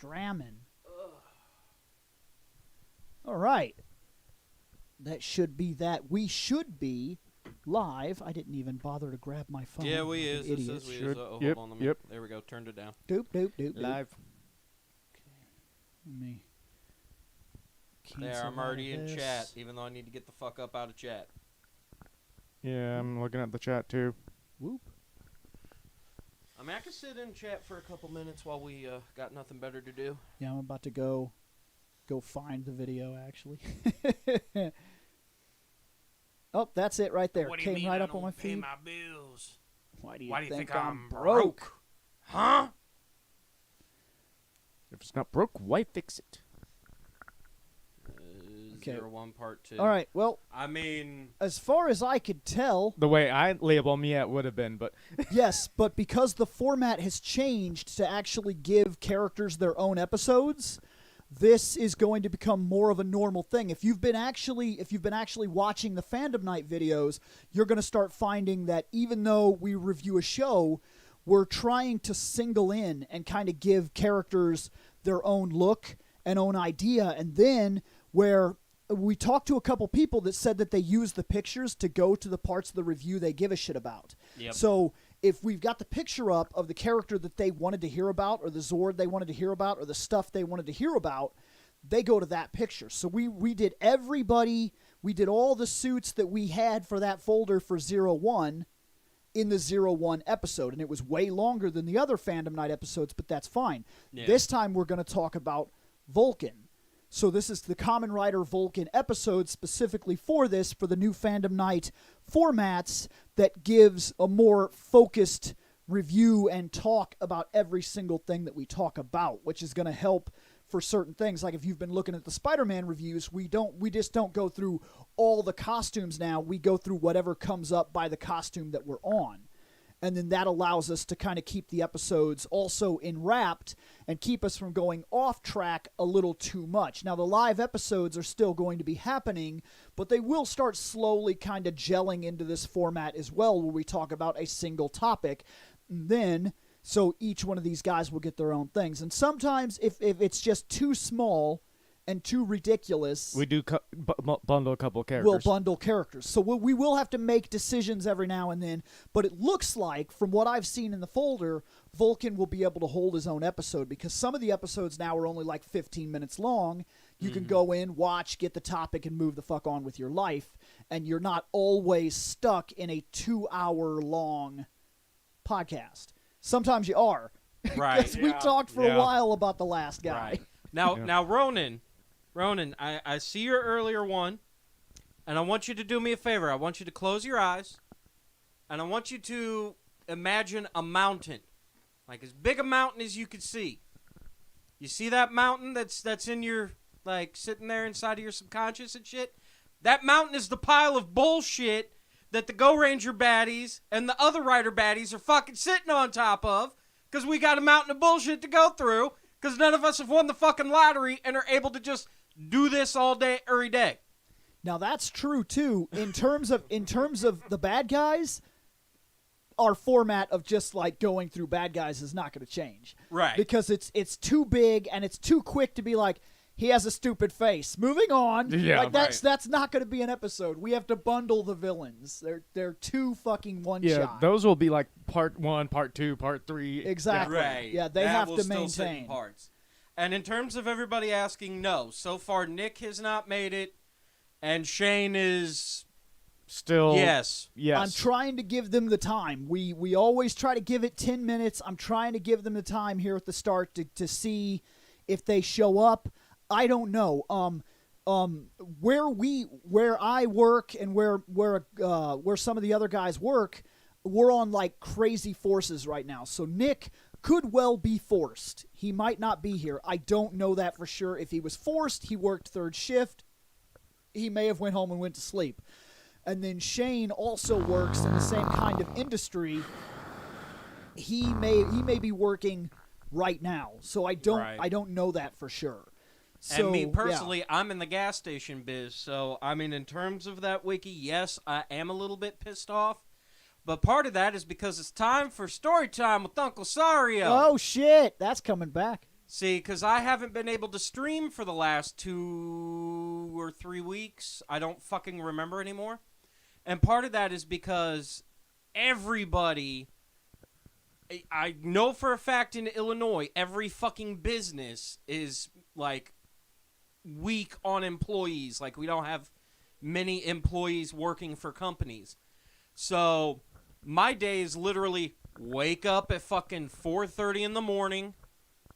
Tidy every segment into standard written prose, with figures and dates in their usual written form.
Stramming. All right. That should be that. We should be live. I didn't even bother to grab my phone. Yeah, we is. It says we is. Hold on a minute. There we go. Turned it down. Doop, doop, doop, doop. Live. Okay. Let me there, I'm already in chat, even though I need to get the fuck up out of chat. Yeah, I'm looking at the chat too. Whoop. I mean, I can sit in chat for a couple minutes while we got nothing better to do. Yeah, I'm about to go find the video, actually. Oh, that's it right there. What do you Came mean right I up on don't my pay feed. my bills? Why do you Why think, do you think I'm I'm broke? Huh? If it's not broke, why fix it? Okay. 01 part 2. All right, well, I mean, as far as I could tell, The way I label me, it would have been, but yes, but because the format has changed to actually give characters their own episodes, this is going to become more of a normal thing. If you've been actually watching the Fandom Night videos, you're going to start finding that even though we review a show, we're trying to single in and kind of give characters their own look and own idea. And then where we talked to a couple people that said that they use the pictures to go to the parts of the review they give a shit about. Yep. So if we've got the picture up of the character that they wanted to hear about, or the Zord they wanted to hear about, or the stuff they wanted to hear about, they go to that picture. So we did everybody, we did all the suits that we had for that folder for 01 in the 01 episode, and it was way longer than the other Fandom Night episodes, but that's fine. Yeah. This time we're going to talk about Vulcan. So this is the Kamen Rider Vulcan episode specifically for this, for the new Fandom Night formats that gives a more focused review and talk about every single thing that we talk about, which is going to help for certain things. Like if you've been looking at the Spider-Man reviews, we just don't go through all the costumes now. We go through whatever comes up by the costume that we're on. And then that allows us to kind of keep the episodes also enwrapped and keep us from going off track a little too much. Now, the live episodes are still going to be happening, but they will start slowly kind of gelling into this format as well, where we talk about a single topic. And then, so each one of these guys will get their own things. And sometimes, if it's just too small and too ridiculous, we do bundle a couple of characters. we'll bundle characters. So we will have to make decisions every now and then, but it looks like, from what I've seen in the folder, Vulcan will be able to hold his own episode, because some of the episodes now are only like 15 minutes long. You can go in, watch, get the topic, and move the fuck on with your life, and you're not always stuck in a 2-hour-long podcast. Sometimes you are. right. Because we talked for a while about the last guy. Right. Now, Ronan, I see your earlier one, and I want you to do me a favor. I want you to close your eyes, and I want you to imagine a mountain, like as big a mountain as you could see. You see that mountain that's in your, like, sitting there inside of your subconscious and shit? That mountain is the pile of bullshit that the Go Ranger baddies and the other Rider baddies are fucking sitting on top of, because we got a mountain of bullshit to go through, because none of us have won the fucking lottery and are able to just do this all day, every day. Now that's true too. In terms of the bad guys, our format of just like going through bad guys is not going to change, Right. Because it's too big and it's too quick to be like, he has a stupid face. Moving on. Yeah, like that's not going to be an episode. We have to bundle the villains. They're too fucking one shot. Yeah, those will be like part 1, part 2, part 3. Exactly. Right. Yeah, they That have will to still sit in maintain. parts. And in terms of everybody asking, no. So far, Nick has not made it, and Shane is Still. yes. I'm trying to give them the time. We always try to give it 10 minutes. I'm trying to give them the time here at the start to see if they show up. I don't know. Where I work and where some of the other guys work, we're on like crazy forces right now. So Nick could well be forced. He might not be here. I don't know that for sure. If he was forced, he worked third shift. He may have went home and went to sleep. And then Shane also works in the same kind of industry. He may be working right now. So I don't know that for sure. So, and me personally, I'm in the gas station biz, so I mean, in terms of that wiki, yes, I am a little bit pissed off. But part of that is because it's time for story time with Uncle Sario. Oh shit, that's coming back. See, because I haven't been able to stream for the last 2 or 3 weeks. I don't fucking remember anymore. And part of that is because everybody... I know for a fact in Illinois, every fucking business is, like, weak on employees. Like, we don't have many employees working for companies. So, my day is literally wake up at fucking 4:30 in the morning,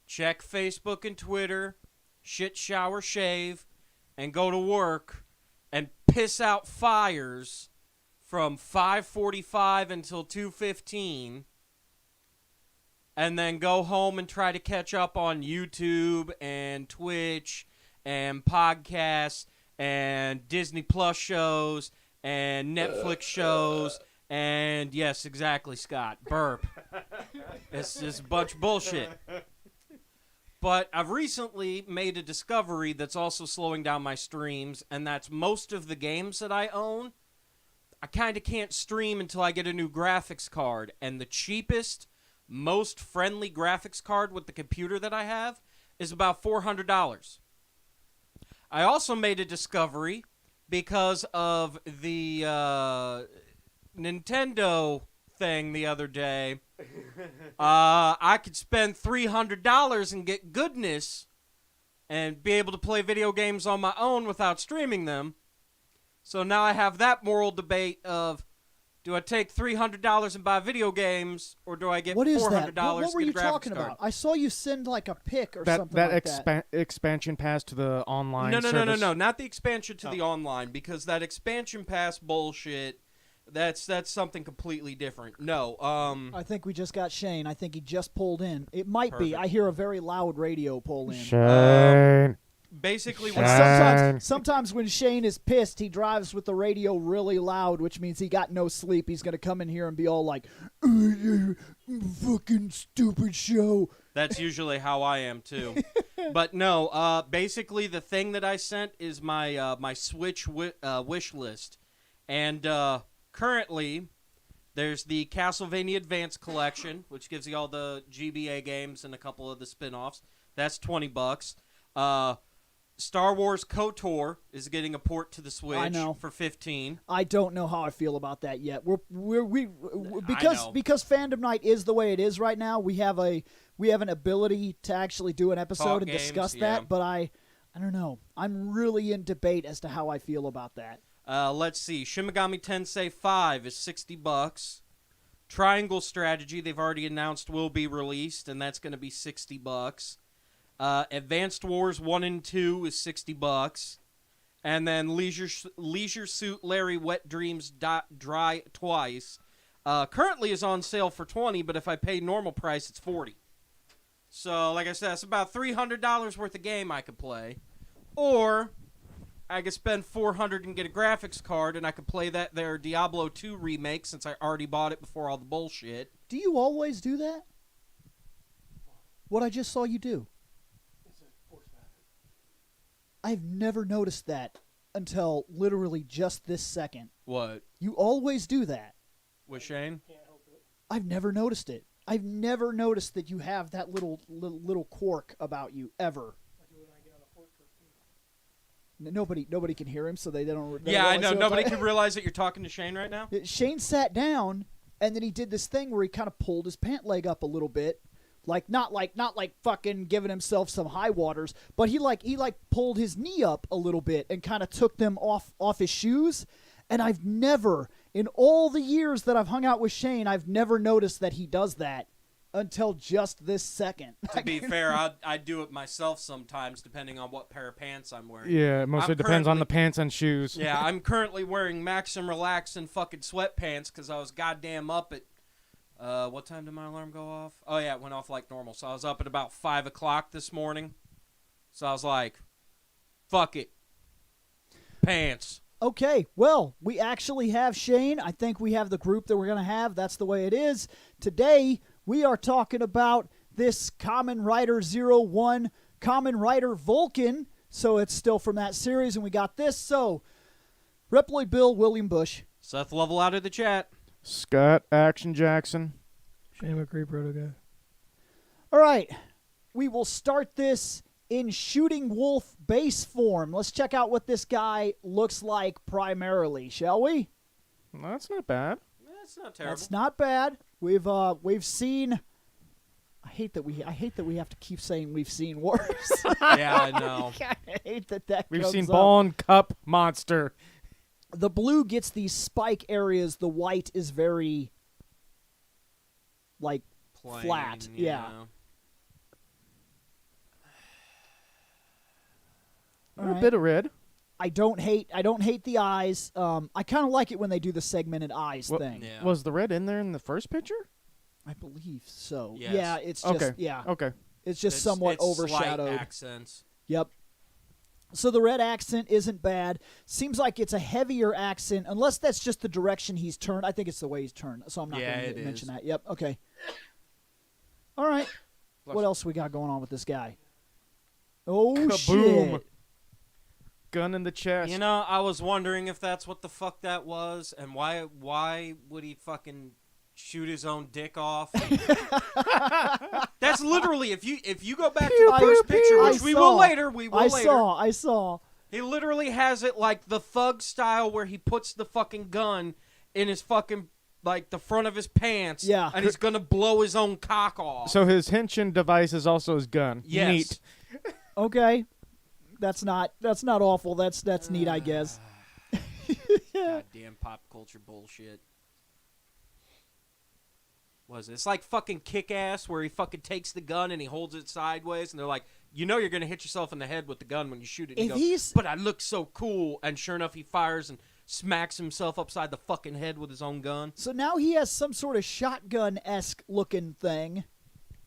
check Facebook and Twitter, shit, shower, shave, and go to work and piss out fires from 5:45 until 2:15. And then go home and try to catch up on YouTube and Twitch and podcasts and Disney Plus shows and Netflix shows. And yes, exactly, Scott. Burp. It's just a bunch of bullshit. But I've recently made a discovery that's also slowing down my streams, and that's most of the games that I own, I kind of can't stream until I get a new graphics card. And the cheapest, most friendly graphics card with the computer that I have is about $400. I also made a discovery because of the Nintendo thing the other day. I could spend $300 and get goodness and be able to play video games on my own without streaming them. So now I have that moral debate of, do I take $300 and buy video games, or do I get What is $400 that? What were to you get a graphics talking card? about? I saw you send like a pic or that something that like that. expansion pass to the online No, service. not the expansion to the online, because that expansion pass bullshit, that's something completely different. No, I think we just got Shane. I think he just pulled in. It might be. Perfect. I hear a very loud radio pull in. Shane. basically And what sometimes when Shane is pissed, he drives with the radio really loud, which means he got no sleep. He's going to come in here and be all like, fucking stupid show. That's usually how I am too. But no, basically the thing that I sent is my my Switch wish list, and currently there's the Castlevania Advance Collection, which gives you all the GBA games and a couple of the spin-offs. That's $20. Star Wars KOTOR is getting a port to the Switch I know. for $15. I don't know how I feel about that yet. know. Because Fandom Night is the way it is right now. We have an ability to actually do an episode Talk and games, discuss yeah. that, but I don't know. I'm really in debate as to how I feel about that. Let's see. Shin Megami Tensei 5 is $60. Triangle Strategy, they've already announced, will be released, and that's going to be $60. Advanced Wars 1 and 2 is $60. And then Leisure Suit Larry Wet Dreams Dry Twice currently is on sale for $20, but if I pay normal price, it's $40. So, like I said, that's about $300 worth of game I could play. Or I could spend $400 and get a graphics card, and I could play their Diablo 2 remake since I already bought it before all the bullshit. Do you always do that? What I just saw you do. I've never noticed that until literally just this second. What? You always do that. With Shane? I've never noticed it. I've never noticed that you have that little quirk about you ever. Nobody can hear him, so they don't. Yeah, I know. Nobody can realize that you're talking to Shane right now. Shane sat down, and then he did this thing where he kind of pulled his pant leg up a little bit, not like fucking giving himself some high waters, but he pulled his knee up a little bit and kind of took them off his shoes. And I've never, in all the years that I've hung out with Shane, I've never noticed that he does that until just this second. To be fair, I do it myself sometimes, depending on what pair of pants I'm wearing. Yeah, it mostly depends on the pants and shoes. Yeah, I'm currently wearing Maxim Relax and fucking sweatpants because I was goddamn up at, what time did my alarm go off? Oh, yeah, it went off like normal. So I was up at about 5 o'clock this morning. So I was like, fuck it. Pants. Okay, well, we actually have Shane. I think we have the group that we're going to have. That's the way it is. Today, we are talking about this Kamen Rider 01, Kamen Rider Vulcan. So it's still from that series, and we got this. So, ReploidBill, William Bush. Seth Level out of the chat. Scott Action Jackson. Shane McCree, Proto Guy. All right. we will start this in Shooting Wolf base form. Let's check out what this guy looks like primarily, shall we? No, that's not bad. That's not terrible. That's not bad. We've seen. I hate that we have to keep saying we've seen worse. Yeah, I know. I hate that. We've comes seen up. Ball and Cup Monster. The blue gets these spike areas. The white is very, like, Plain, flat. Yeah. All A right. bit of red. I don't hate the eyes. I kind of like it when they do the segmented eyes What- thing. Yeah. Was the red in there in the first picture? I believe so. Yes. Yeah, it's just Okay. yeah, Okay. it's just somewhat it's overshadowed. Slight accents. Yep. So the red accent isn't bad. Seems like it's a heavier accent, unless that's just the direction he's turned. I think it's the way he's turned, so I'm not Yeah, going to it mention is. that. Yep. Okay. All right. What else we got going on with this guy? Oh Kaboom. shit! Gun in the chest. You know, I was wondering if that's what the fuck that was, and why would he fucking shoot his own dick off? That's literally if you go back to the first picture, which we will later. I saw. He literally has it like the thug style, where he puts the fucking gun in his fucking like the front of his pants. Yeah. and he's gonna blow his own cock off. So his henshin device is also his gun. Yes. Neat. Okay. That's not awful. That's neat, I guess. Goddamn pop culture bullshit. It's like fucking Kick-Ass, where he fucking takes the gun and he holds it sideways, and they're like, you know you're gonna hit yourself in the head with the gun when you shoot it. And If he goes, he's- but I look so cool, and sure enough, he fires and smacks himself upside the fucking head with his own gun. So now he has some sort of shotgun-esque looking thing.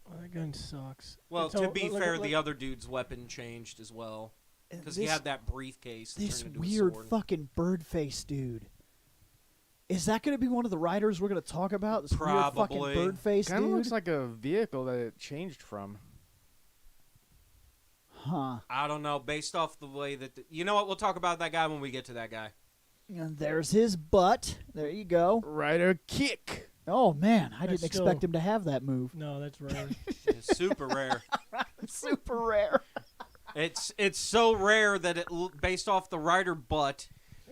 Oh, that gun sucks. Well, So, to be look- fair, look- the other dude's weapon changed as well, because he This- had that briefcase. That This turned into weird a sword. fucking bird face dude. Is that going to be one of the writers we're going to talk about? This weird fucking Probably. bird face Kind of dude? looks like a vehicle that it changed from. Huh. I don't know. Based off the way that you know what, we'll talk about that guy when we get to that guy. And there's his butt. There you go. Rider kick. Oh, man. I That's didn't still- expect him to have that move. No, that's rare. It's super rare. Super rare. It's so rare that based off the rider butt,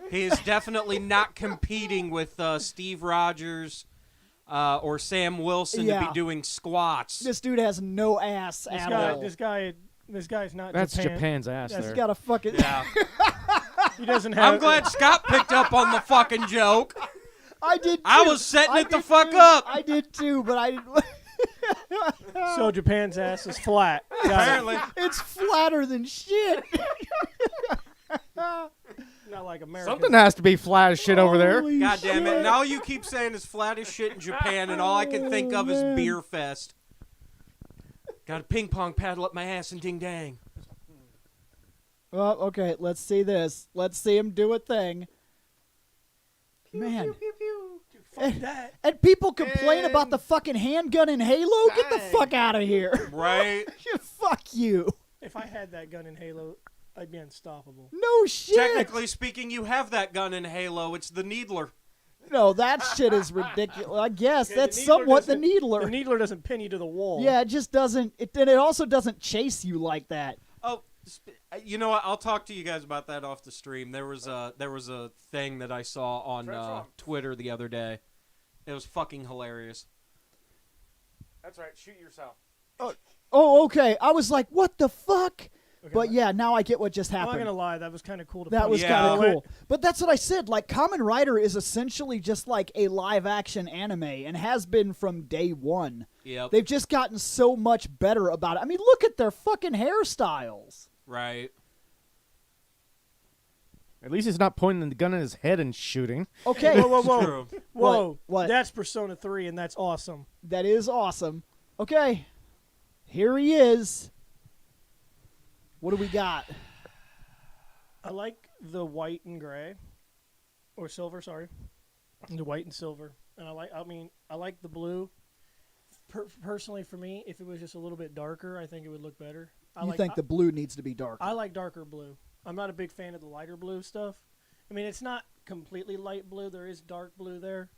he is definitely not competing with Steve Rogers or Sam Wilson to Yeah. be doing squats. This dude has no ass this at guy, all. this guy's not. That's Japan. Japan's ass That's there. He's got a fucking... Yeah, He doesn't have. I'm glad Scott picked up on the fucking joke. I did too. I was setting it the did fuck too. up. I did too, but I didn't... So Japan's ass is flat. Got it. Apparently, It's flatter than shit. Not like America. Something has to be flat as shit over there. Holy God damn it! shit. Now you keep saying it's flat as shit in Japan, and all I can think of is man. Beer Fest. Got a ping pong paddle up my ass and ding dang. Well, okay, let's see this. Let's see him do a thing. Man. Fuck that. And people complain about the fucking handgun in Halo? Get the fuck out of here. Right? Fuck you. If I had that gun in Halo, I'd be unstoppable. No shit. Technically speaking, you have that gun in Halo. It's the Needler. No, that shit is ridiculous. I guess Okay, that's the Needler somewhat the doesn't- needler. The needler doesn't pin you to the wall. Yeah, it just doesn't. And it also doesn't chase you like that. Oh, you know what? I'll talk to you guys about that off the stream. There was a thing that I saw on Twitter the other day. It was fucking hilarious. That's right. Shoot yourself. Oh, okay. I was like, what the fuck? Okay, But yeah, now I get what just I'm not happened. gonna lie, that was kind of cool to. That punch was Yeah. kind of through it. cool. But that's what I said. Like, Kamen Rider is essentially just like a live-action anime and has been from day one. Yep. They've just gotten so much better about it. I mean, look at their fucking hairstyles. Right. At least he's not pointing the gun at his head and shooting. Okay, Whoa, whoa, whoa, True. whoa! What? That's Persona 3, and that's awesome. that is awesome. Okay, here he is. What do we got? I like the white and gray, or silver. Sorry, the white and silver, and I like the blue. Personally, for me, if it was just a little bit darker, I think it would look better. You think the blue needs to be darker? I like darker blue. I'm not a big fan of the lighter blue stuff. I mean, it's not completely light blue. There is dark blue there.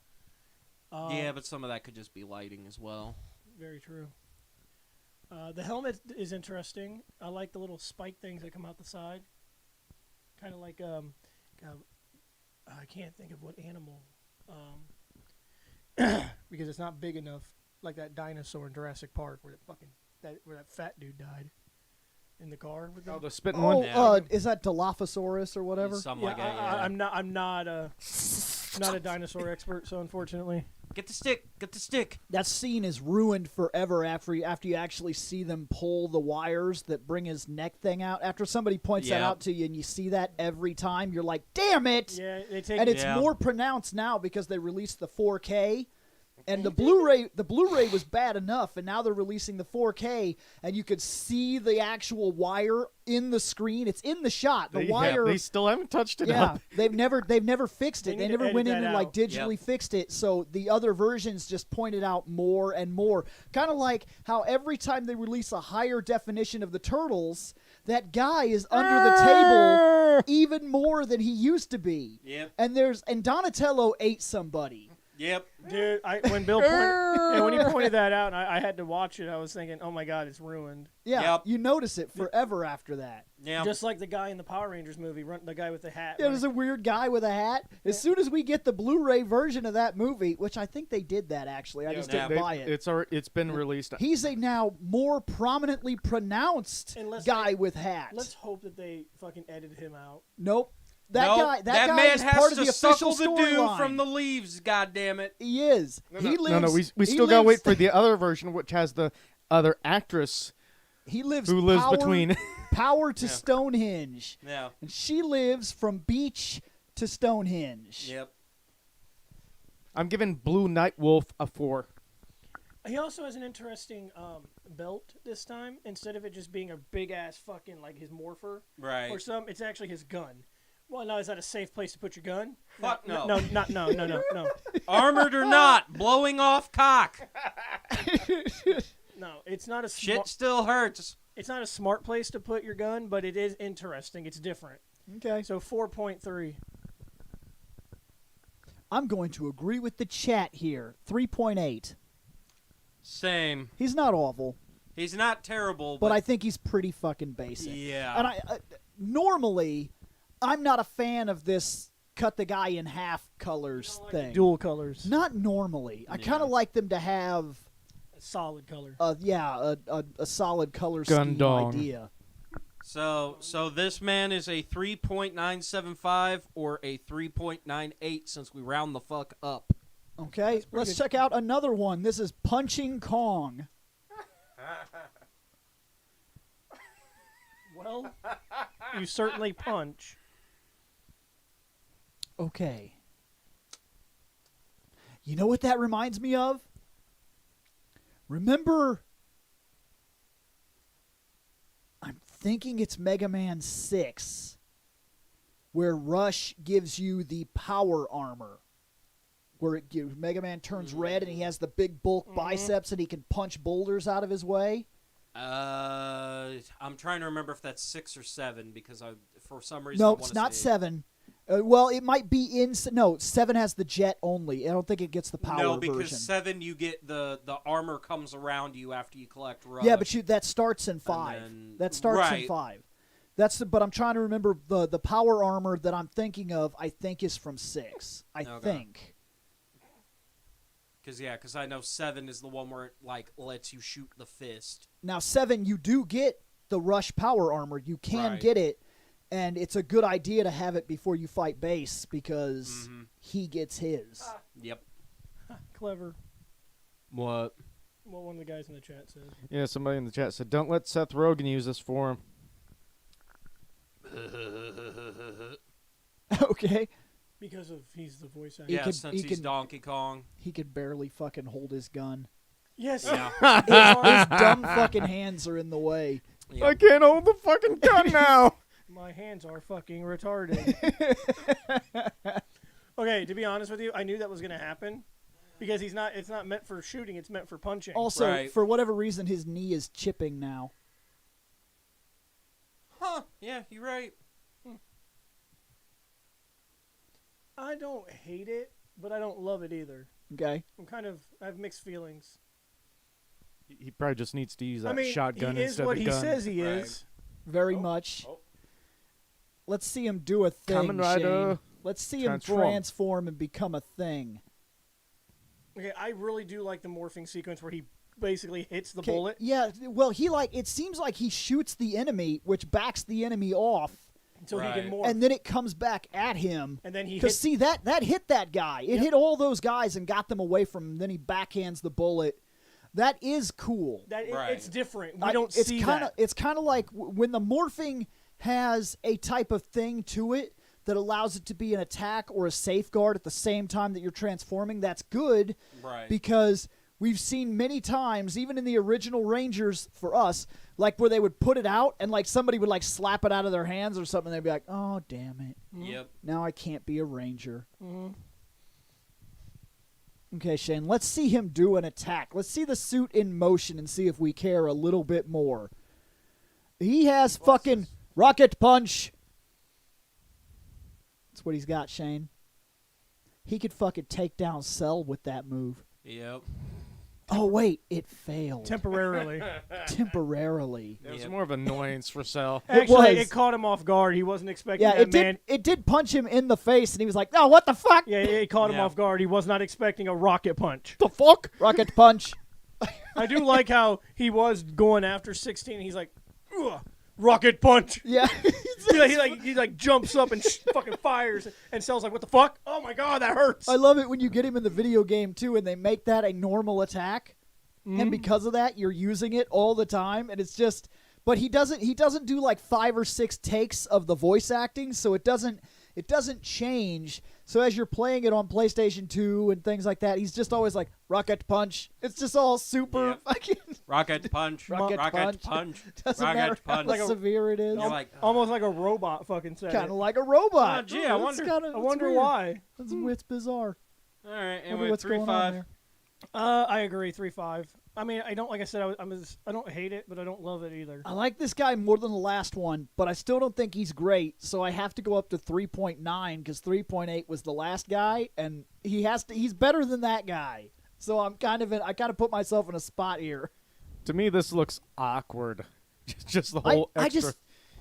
Yeah, but some of that could just be lighting as well. Very true. The helmet is interesting. I like the little spike things that come out the side. Kind of like I can't think of what animal, because it's not big enough. Like that dinosaur in Jurassic Park, where where that fat dude died in the car with them. Oh, the spitting Oh, one. Yeah. is that Dilophosaurus or whatever? Something like that. I, Yeah. I'm not a dinosaur expert, so unfortunately. Get the stick. Get the stick. That scene is ruined forever after you actually see them pull the wires that bring his neck thing out. After somebody points that Yeah. out to you and you see that every time, you're like, damn it! Yeah, they take. And it's Yeah. more pronounced now because they released the 4K. And the Blu-ray was bad enough, and now they're releasing the 4K, and you could see the actual wire in the screen. It's in the shot. The wire. They still haven't touched it Yeah, up. they've never fixed They it. need They to never edit went in that and like out. digitally fixed it. So the other versions just pointed out more and more. Kind of like how every time they release a higher definition of the Turtles, that guy is under the table even more than he used to be. Yep. And Donatello ate somebody. Yep. Dude, when Bill when he pointed that out, and I had to watch it, I was thinking, oh my god, it's ruined. Yeah, Yep. you notice it forever after that. Yeah. Just like the guy in the Power Rangers movie, the guy with the hat. Yeah, there's a weird guy with a hat. As soon as we get the Blu-ray version of that movie, which I think they did that actually, I just didn't buy it. It's been released. He's a now more prominently pronounced Unless guy they- with hat. Let's hope that they fucking edited him out. Nope. No, That guy man is has part of to the official suckle the dew storyline. from the leaves. God damn it! He is. He lives. We he still gotta wait lives- for the other version, which has the other actress He lives. who lives power, between. power to Stonehenge, Yeah. and she lives from beach to Stonehenge. Yep. I'm giving Blue Night Wolf a 4. He also has an interesting belt this time. Instead of it just being a big ass fucking like his Morpher, Right. or it's actually his gun. Well, now is that a safe place to put your gun? Fuck no. No. Armored or not, blowing off cock. No, it's not a Shit still hurts. It's not a smart place to put your gun, but it is interesting. It's different. Okay. So 4.3. I'm going to agree with the chat here. 3.8. Same. He's not awful, He's not terrible, but I think he's pretty fucking basic. yeah. And I normally, I'm not a fan of this cut the guy in half colors thing. Dual colors. Not normally. I kind Yeah. of like them to have, A solid color. a solid color Gun scheme dong. idea. So this man is a 3.975 or a 3.98 since we round the fuck up. Okay, let's good. check out another one. This is Punching Kong. Well, you certainly punch. Okay. You know what that reminds me of? Remember, I'm thinking it's Mega Man 6, where Rush gives you the power armor. Where Mega Man turns red and he has the big bulk biceps and he can punch boulders out of his way. I'm trying to remember if that's 6 or 7 because for some reason I No, wanna it's not say 7. Well, it might be in. No, 7 has the jet only. I don't think it gets the power No, because version. 7 you get the armor comes around you after you collect Rush. Yeah, but that starts in 5. then- That starts in right. 5. But I'm trying to remember the power armor that I'm thinking of. I think is from 6. I Okay. think. Because I know 7 is the one where it lets you shoot the fist. Now 7, you do get the Rush power armor. You can Right. get it, and it's a good idea to have it before you fight Base because he gets his. Yep. Clever. What? What one of the guys in the chat said. Yeah, somebody in the chat said, "Don't let Seth Rogen use this for him." Okay, Because he's the voice actor. Yeah, could- since he he's can- Donkey Kong. he could barely fucking hold his gun. Yes. Yeah. His dumb fucking hands are in the way. Yeah. I can't hold the fucking gun now. My hands are fucking retarded. Okay, to be honest with you, I knew that was going to happen because it's not meant for shooting, it's meant for punching. Also, Right. for whatever reason, his knee is chipping now. Huh. Yeah, you're right. I don't hate it, but I don't love it either. Okay. I have mixed feelings. He probably just needs to use that I mean, shotgun he is instead what of he gun. says he Right. is. Very much. Let's see him do a thing, Kamen Rider. Shane. Let's see him Transform. transform and become a thing. Okay, I really do like the morphing sequence where he basically hits the 'Kay, bullet. Yeah, well, it seems like he shoots the enemy, which backs the enemy off, Until he Right. can morph. and then it comes back at him. And then he Because hits. see, that hit that guy. It Yep. hit all those guys and got them away from him. Then he backhands the bullet. That is cool. Right. It's different. We I- don't it's see kinda, that. It's kind of like when the morphing has a type of thing to it that allows it to be an attack or a safeguard at the same time that you're transforming. That's good Right. because we've seen many times, even in the original Rangers for us, like where they would put it out and like somebody would like slap it out of their hands or something. They'd be like, "Oh, damn it! Yep. Now I can't be a Ranger." Mm-hmm. Okay, Shane, let's see him do an attack. Let's see the suit in motion and see if we care a little bit more. He has fucking rocket punch. That's what he's got, Shane. He could fucking take down Cell with that move. Yep. Oh, wait, it failed. Temporarily. Temporarily. It was Yep. more of an annoyance for Cell. Actually, was. it caught him off guard. He wasn't expecting Yeah, that man. it did punch him in the face, and he was like, "Oh, what the fuck? Yeah, it caught him Yeah. off guard. He was not expecting a rocket punch. The fuck? Rocket punch." I do like how he was going after 16. He's like, "Ugh, rocket punch." Yeah. He like jumps up and fucking fires, and Cell's like, "What the fuck? Oh my god, that hurts." I love it when you get him in the video game too, and they make that a normal attack, and because of that, you're using it all the time, and it's just. But he doesn't do like 5 or 6 takes of the voice acting, so it doesn't change. So as you're playing it on PlayStation 2 and things like that, he's just always like rocket punch. It's just all super Yep. fucking. Rocket punch. Rocket punch. Doesn't matter Rocket how punch. Like a- severe it is. You're like, Almost like a robot fucking said Kind it. of like a robot. Oh, gee, I wonder- I wonder why. It's bizarre. all right. Wonder Anyway, what's going on 3-5. there. I agree. 3-5. I mean, I don't like I said. I don't hate it, but I don't love it either. I like this guy more than the last one, but I still don't think he's great. So I have to go up to 3.9 because 3.8 was the last guy, and he's better than that guy. So I kind of put myself in a spot here. To me, this looks awkward. Just the whole extra.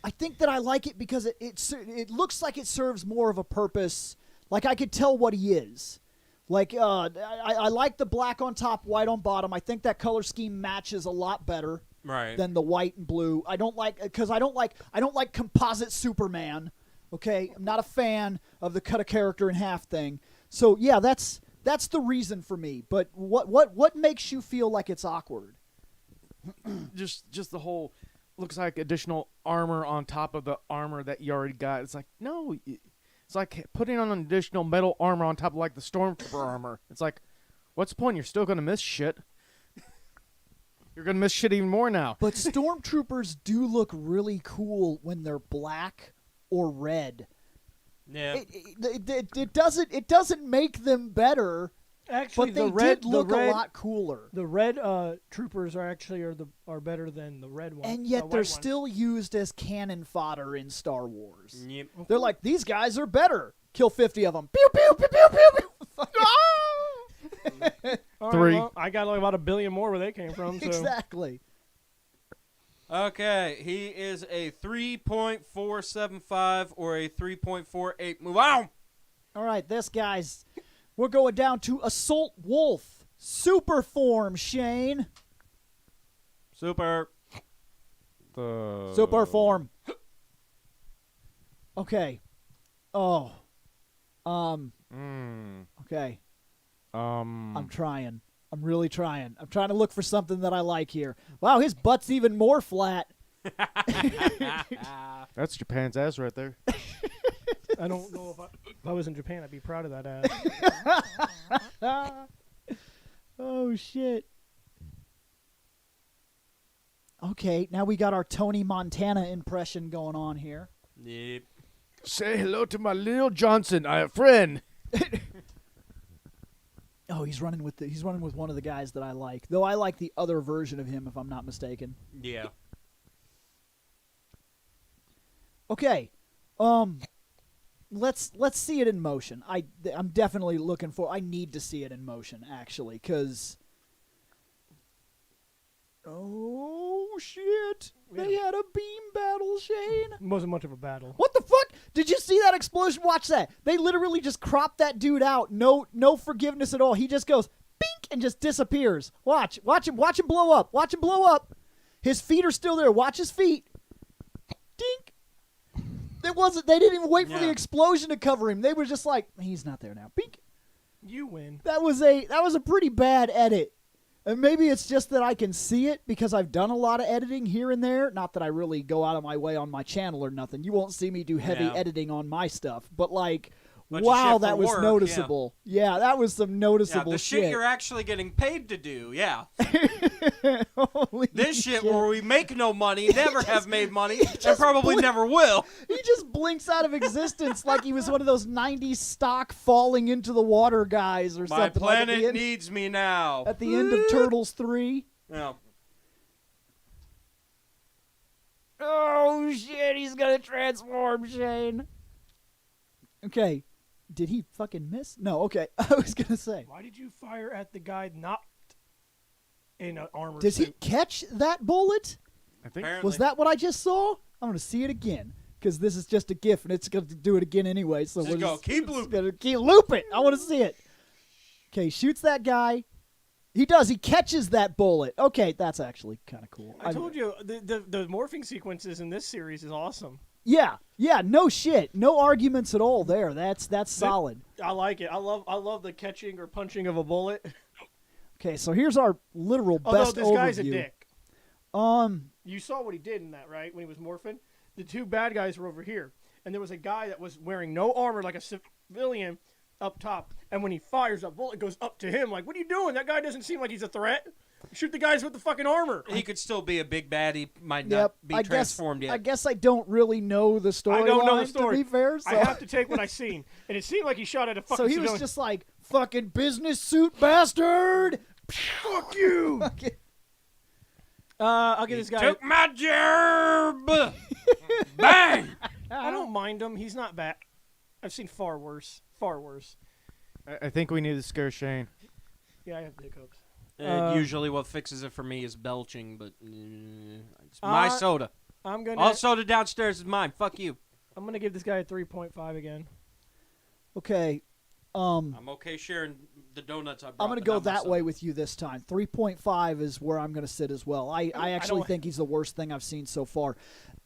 I think that I like it because it looks like it serves more of a purpose. Like I could tell what he is. Like I like the black on top, white on bottom. I think that color scheme matches a lot better Right. than the white and blue. I don't like composite Superman. Okay, I'm not a fan of the cut a character in half thing. So yeah, that's the reason for me. But what makes you feel like it's awkward? just the whole looks like additional armor on top of the armor that you already got. It's like, no, it's like putting on an additional metal armor on top of like the Stormtrooper armor. It's like, what's the point? You're still gonna miss shit. You're gonna miss shit even more now. But stormtroopers do look really cool when they're black or red. Yeah. It doesn't make them better, Actually, but they the red did look the red, a lot cooler. The red troopers are better than the red ones. And yet white they're ones. still used as cannon fodder in Star Wars. Yep. They're like, these guys are better. Kill 50 of them. Pew, pew, pew, pew, pew, pew. All right, 3. well, I got like about 1 billion more where they came from. So. Exactly. Okay, he is a 3.475 or a 3.48 move. Wow! All right, we're going down to Assault Wolf. Super form, Shane. Super. Super form. Okay. Oh. Okay. I'm trying. I'm really trying. I'm trying to look for something that I like here. Wow, his butt's even more flat. That's Japan's ass right there. I don't know if I was in Japan, I'd be proud of that ass. Oh, shit. Okay, now we got our Tony Montana impression going on here. Yep. Say hello to my little Johnson, I have friend. Oh, he's running with one of the guys that I like. Though I like the other version of him, if I'm not mistaken. Yeah. Okay, let's see it in motion. I'm definitely looking for. I need to see it in motion actually, because Oh, shit. They had a beam battle, Shane. It wasn't much of a battle. What the fuck? Did you see that explosion? Watch that. They literally just cropped that dude out. No forgiveness at all. He just goes, bink, and just disappears. Watch him blow up. Watch him blow up. His feet are still there. Watch his feet. Dink. They didn't even wait for the explosion to cover him. They were just like, he's not there now. Bink. You win. That was a pretty bad edit. And maybe it's just that I can see it because I've done a lot of editing here and there. Not that I really go out of my way on my channel or nothing. You won't see me do heavy editing on my stuff. But, like, Bunch of wow, shit that for was work, noticeable. Yeah, that was some noticeable the shit you're actually getting paid to do, yeah. Holy This shit where we make no money, never have made money, and probably never will. He just blinks out of existence like he was one of those 90s stock falling into the water guys or My something. Like planet needs me now. at the end of Turtles 3. Yeah. Oh, shit, he's gonna transform, Shane. Okay. Did he fucking miss? No, okay. I was gonna say. Why did you fire at the guy not in an armor Does he suit? catch that bullet? I think. Apparently. Was that what I just saw? I'm gonna see it again. Because this is just a GIF, and it's going to do it again anyway. So Just we're go. Keep just looping. gonna keep looping. I want to see it. Okay, shoots that guy. He does. He catches that bullet. Okay, that's actually kind of cool. I told you the morphing sequences in this series is awesome. Yeah, no shit. No arguments at all there. That's solid. I like it. I love the catching or punching of a bullet. Okay, so here's our literal Although best this overview. guy's a dick. You saw what he did in that, right? When he was morphing? The two bad guys were over here. And there was a guy that was wearing no armor like a civilian up top. And when he fires, a bullet goes up to him. Like, what are you doing? That guy doesn't seem like he's a threat. Shoot the guys with the fucking armor. He could still be a big bad. He might not be transformed yet. I guess I don't really know the story. I don't know the story. To be fair, so. I have to take what I seen. And it seemed like he shot at a fucking So he civilian. was just like, fucking business suit bastard! fuck you! Okay. I'll give this guy... Took my job. Bang. I don't mind him. He's not bad. I've seen far worse. Far worse. I think we need to scare Shane. Yeah, I have the hiccups. Usually what fixes it for me is belching, but it's my soda. I'm gonna... All soda downstairs is mine. Fuck you. I'm gonna give this guy a 3.5 again. Okay. I'm okay sharing the donuts I brought. I'm going to go that way with you this time. 3.5 is where I'm going to sit as well. I actually think he's the worst thing I've seen so far.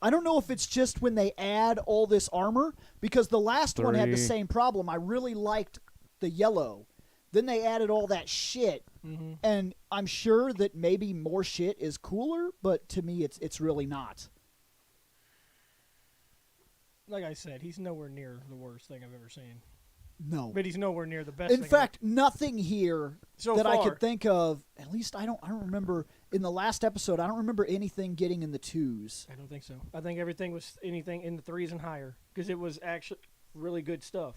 I don't know if it's just when they add all this armor, because the last one had the same problem. I really liked the yellow. Then they added all that shit, and I'm sure that maybe more shit is cooler, but to me it's really not. Like I said, he's nowhere near the worst thing I've ever seen. No. But he's nowhere near the best In thing fact, nothing here So that I far. could think of, at least I don't remember, in the last episode, I don't remember anything getting in the 2s. I don't think so. I think everything was anything in the 3s and higher, because it was actually really good stuff.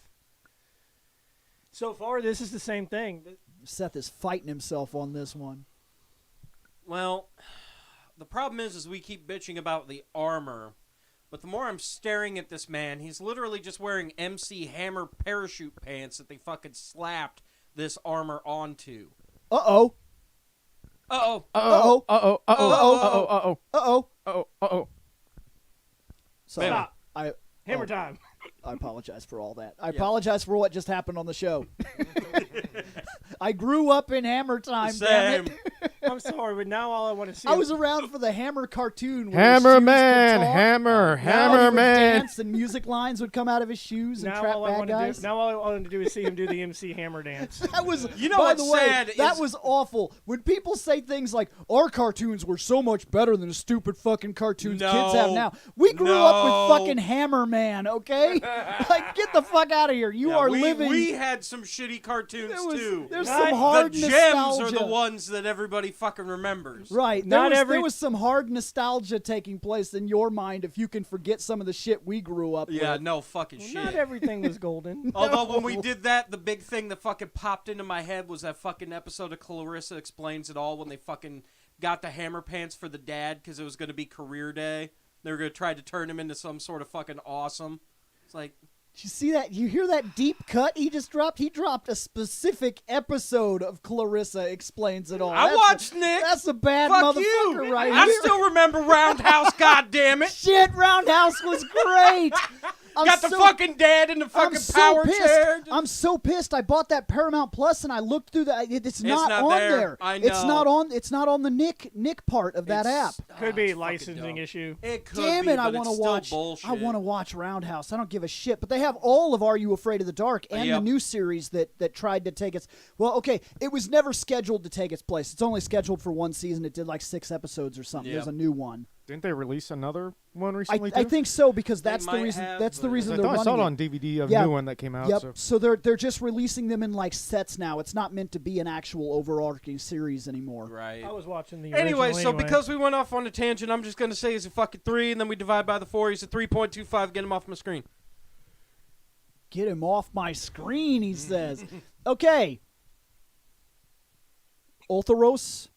So far, this is the same thing. Seth is fighting himself on this one. Well, the problem is we keep bitching about the armor, but the more I'm staring at this man, he's literally just wearing MC Hammer parachute pants that they fucking slapped this armor onto. Uh-oh. Uh-oh. Uh-oh. Uh-oh. Uh-oh. Uh-oh. Uh-oh. Uh-oh. Uh-oh. Uh-oh. So Stop. I Hammer time. I apologize for all that. I apologize for what just happened on the show. I grew up in Hammer time, damn it. I'm sorry, but now all I want to see I was around for the Hammer cartoon. Where Hammer his shoes could man. talk. Hammer. Now he Hammer would man. dance and music lines would come out of his shoes and now trap all I bad want to guys. do. Now all I want to do is see him do the MC Hammer dance. That was, You know by what's the way, sad that is- was awful. When people say things like, our cartoons were so much better than the stupid fucking cartoons kids have now. We grew up with fucking Hammer Man, okay? Like, get the fuck out of here. You are living... We had some shitty cartoons too. There's Not some hard the gems nostalgia. are the ones that everybody fucking remembers. Right. Not There every- was some hard nostalgia taking place in your mind if you can forget some of the shit we grew up Yeah, with. no fucking shit. Not everything was golden. Although when we did that, the big thing that fucking popped into my head was that fucking episode of Clarissa Explains It All when they fucking got the hammer pants for the dad because it was going to be career day. They were going to try to turn him into some sort of fucking awesome. It's like, Did you see that? You hear that deep cut he just dropped? He dropped a specific episode of Clarissa Explains It All. I watched Nick. That's a bad Fuck motherfucker you. right I here. still remember Roundhouse, goddammit. Shit, Roundhouse was great. I'm Got the so- fucking dad in the I'm fucking so power pissed. chair. I'm so pissed. I bought that Paramount Plus and I looked through that. It's not not on there. there. I It's know. not on the Nick part of that app. Could be it's a fucking licensing dumb. issue. It could Damn be, it! I but want to it's still watch. bullshit. I want to watch Roundhouse. I don't give a shit. But they have all of Are You Afraid of the Dark and the Yep. new series that tried to take its. Well, okay, it was never scheduled to take its place. It's only scheduled for one season. It did like 6 episodes or something. Yep. There's a new one. Didn't they release another one recently? I too? think so because They that's the might reason. have, That's the but- reason I they're thought I saw running it it. on DVD, a Yeah. new one that came out. Yep. So. So they're just releasing them in like sets now. It's not meant to be an actual overarching series anymore. Right. I was watching the Anyway, original so anyway. because we went off on a tangent, I'm just going to say he's a fucking 3, and then we divide by the 4. He's a 3.25. Get him off my screen. Get him off my screen, he says. Okay. Orthoros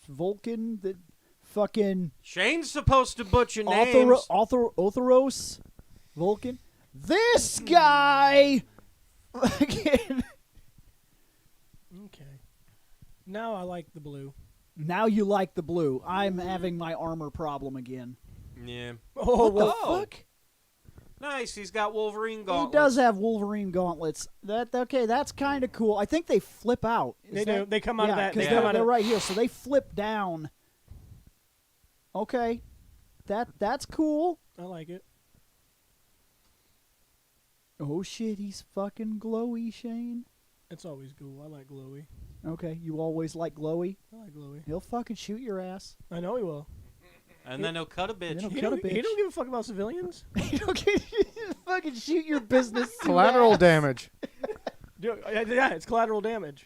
Vulcan, the fucking Shane's supposed to butcher names. Orthoros Vulcan. This guy. Fucking- Okay. Now I like the blue. now you like the blue. I'm having my armor problem again. Yeah. Oh, What the whoa. fuck? Nice. He's got Wolverine He gauntlets. does have Wolverine gauntlets. That's kind of cool. I think they flip out. Is They that- do. They come out of that. They because come they're, out they're of. right here, so they flip down. Okay, that's cool. I like it. Oh shit, he's fucking glowy, Shane. It's always cool. I like glowy. Okay, you always like glowy. I like glowy. He'll fucking shoot your ass. I know he will. And then he'll cut a bitch. He'll He cut a don't, he bitch. don't give a fuck about civilians. He'll fucking shoot your business. suit Collateral ass. damage. Yeah, it's collateral damage.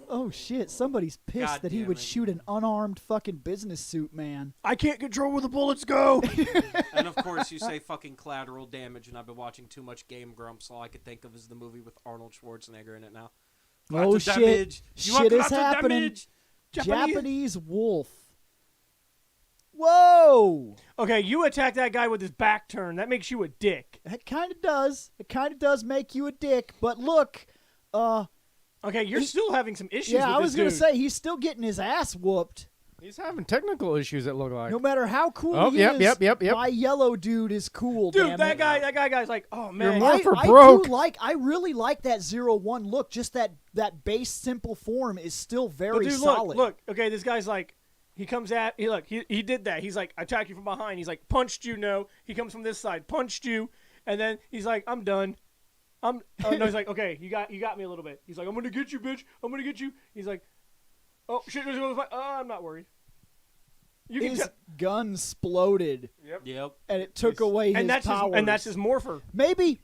Oh shit, somebody's pissed God that he damn would it. shoot an unarmed fucking business suit man. I can't control where the bullets go. And of course, you say fucking collateral damage, and I've been watching too much Game Grumps. All I could think of is the movie with Arnold Schwarzenegger in it now. Oh Collateral shit, damage. You want shit is collateral happening. damage? Japanese wolf. Whoa! Okay, you attack that guy with his back turned. That makes you a dick. It kind of does. It kind of does make you a dick. But look, Okay, you're still having some issues yeah, with I this was gonna dude. say he's still getting his ass whooped. He's having technical issues, it looked like. No matter how cool Oh, he yep, is, yep. my yellow dude is cool. Dude, damn that it. guy's like, oh man. more- Morpher I broke. do I really like that 0-1 look. Just that base simple form is still But very dude, solid. look. Okay, this guy's like, he comes at, he did that. He's like, I attack you from behind. He's like, punched you. No, he comes from this side, punched you, and then he's like, I'm done. No, he's like, okay, you got me a little bit. He's like, I'm gonna get you, bitch. I'm gonna get you. He's like, oh shit, I'm not worried. You can His tell. gun exploded, Yep. and it took away his And that's powers. and that's his morpher. Maybe,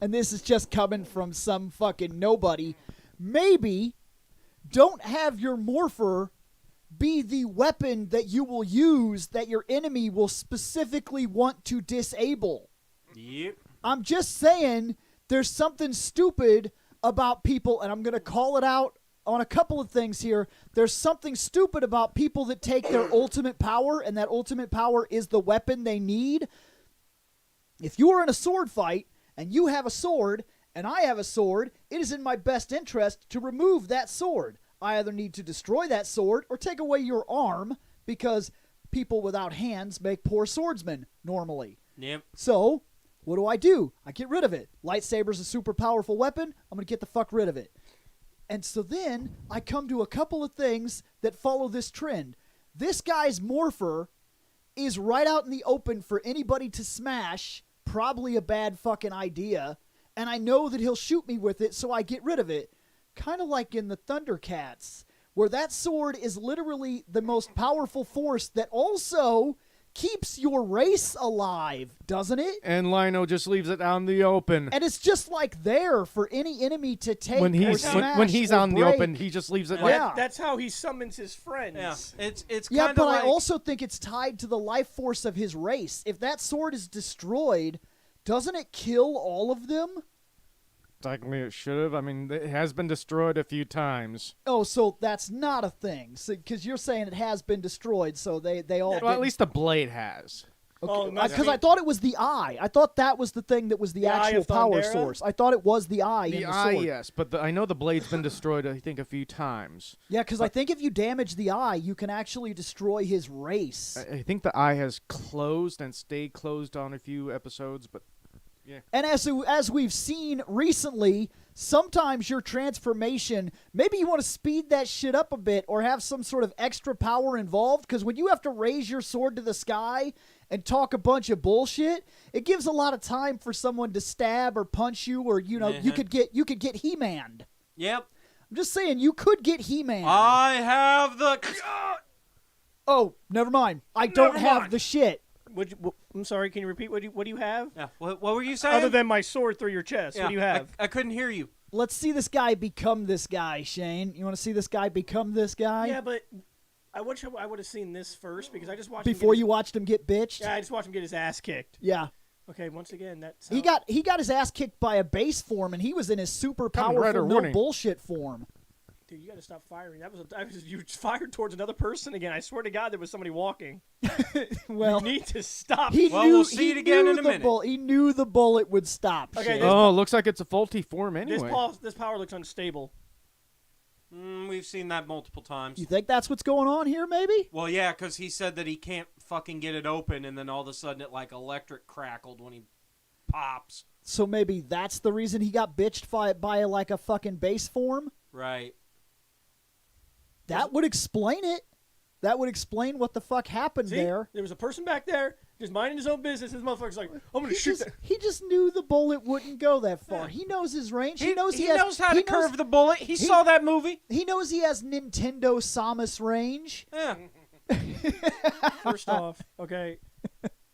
and this is just coming from some fucking nobody, maybe don't have your morpher be the weapon that you will use that your enemy will specifically want to disable. Yep. I'm just saying there's something stupid about people, and I'm going to call it out on a couple of things here. There's something stupid about people that take their ultimate power, and that ultimate power is the weapon they need. If you are in a sword fight, and you have a sword, and I have a sword, it is in my best interest to remove that sword. I either need to destroy that sword or take away your arm, because people without hands make poor swordsmen, normally. Yep. So, what do? I get rid of it. Lightsaber's a super powerful weapon. I'm going to get the fuck rid of it. And so then I come to a couple of things that follow this trend. This guy's morpher is right out in the open for anybody to smash. Probably a bad fucking idea. And I know that he'll shoot me with it, so I get rid of it. Kind of like in the Thundercats, where that sword is literally the most powerful force that also keeps your race alive, doesn't it? And Lino just leaves it out in the open. And it's just like there for any enemy to take When or he's smash when he's or out in the break. open, he just leaves it Yeah. like Yeah. That's how he summons his friends. Yeah. It's Yeah, kind but of like I also think it's tied to the life force of his race. If that sword is destroyed, doesn't it kill all of them? technically it should have. I mean, it has been destroyed a few times. Oh, so that's not a thing. Because you're saying it has been destroyed, so they all. Well, at didn't- least the blade has. Oh, Because I thought it was the eye. I thought that was the thing that was the Eye actual of power Thundera? source. I thought it was the eye The in the eye, sword. yes, but I know the blade's been destroyed, I think, a few times. Yeah, because I think if you damage the eye, you can actually destroy his race. I think the eye has closed and stayed closed on a few episodes, but And as we've seen recently, sometimes your transformation, maybe you want to speed that shit up a bit or have some sort of extra power involved, because when you have to raise your sword to the sky and talk a bunch of bullshit, it gives a lot of time for someone to stab or punch you, or you could get He-Man'd. Yep. I'm just saying you could get He-Man. I have the. Oh, never mind. I don't have mind. the shit. I'm sorry. Can you repeat what do you have? Yeah. What were you saying? Other than my sword through your chest, what do you have? I couldn't hear you. Let's see this guy become this guy, Shane. You want to see this guy become this guy? Yeah, but I wish I would have seen this first because I just watched Before him you watched him get bitched? Yeah, I just watched him get his ass kicked. Yeah. Okay, once again, that He got his ass kicked by a base form, and he was in his super powerful no bullshit form. Dude, you got to stop firing. You fired towards another person again. I swear to God, there was somebody walking. Well, you need to stop. We'll see it again in a minute. He knew the bullet would stop. Okay, oh, looks like it's a faulty form anyway. This power looks unstable. We've seen that multiple times. You think that's what's going on here, maybe? Well, yeah, because he said that he can't fucking get it open, and then all of a sudden it like electric crackled when he pops. So maybe that's the reason he got bitched by like a fucking base form? Right. That would explain it. That would explain what the fuck happened there. There was a person back there just minding his own business. This motherfucker's like, I'm going to shoot that. He just knew the bullet wouldn't go that far. He knows his range. He knows how to curve the bullet. He saw that movie. He knows he has Nintendo Samus range. Yeah. First off, okay,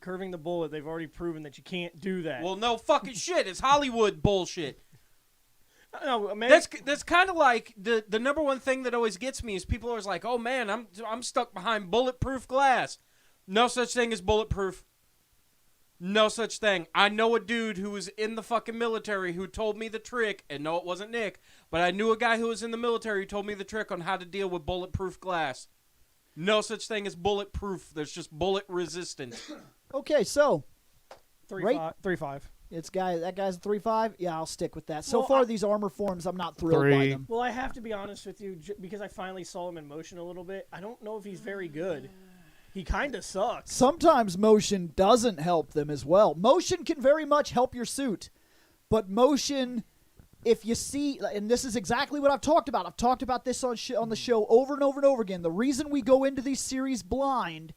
curving the bullet, they've already proven that you can't do that. Well, no fucking shit. It's Hollywood bullshit. No, man. That's kind of like the number one thing that always gets me is people are always like, oh man, I'm stuck behind bulletproof glass. No such thing as bulletproof. No such thing. I know a dude who was in the fucking military who told me the trick, and no, it wasn't Nick, but I knew a guy who was in the military who told me the trick on how to deal with bulletproof glass. No such thing as bulletproof. There's just bullet resistant. Okay, so 3.5. That guy's a 3.5. Yeah, I'll stick with that. So Well, far, these armor forms, I'm not thrilled by 3. them. Well, I have to be honest with you because I finally saw him in motion a little bit. I don't know if he's very good. He kind of sucks. Sometimes motion doesn't help them as well. Motion can very much help your suit, but motion, if you see, and this is exactly what I've talked about. I've talked about this on the show over and over and over again. The reason we go into these series blind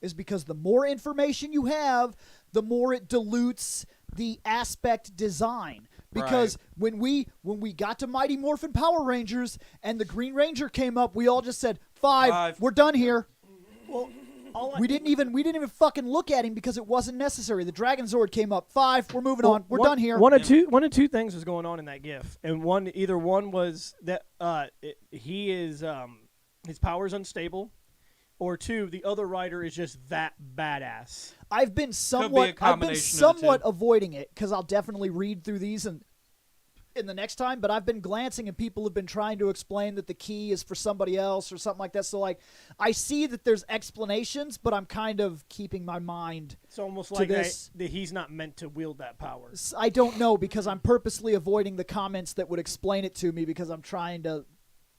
is because the more information you have, the more it dilutes the aspect design. Because when we got to Mighty Morphin Power Rangers and the Green Ranger came up, we all just said, 5. We're done here. Well, We didn't even fucking look at him because it wasn't necessary. The Dragon Zord came up. 5. We're moving on. We're done here. One of two things was going on in that GIF, and either one was that his power's unstable, or 2, the other writer is just that badass. I've been somewhat avoiding it because I'll definitely read through these in the next time, but I've been glancing and people have been trying to explain that the key is for somebody else or something like that. So like I see that there's explanations, but I'm kind of keeping my mind It's almost to like this. that he's not meant to wield that power. I don't know because I'm purposely avoiding the comments that would explain it to me because I'm trying to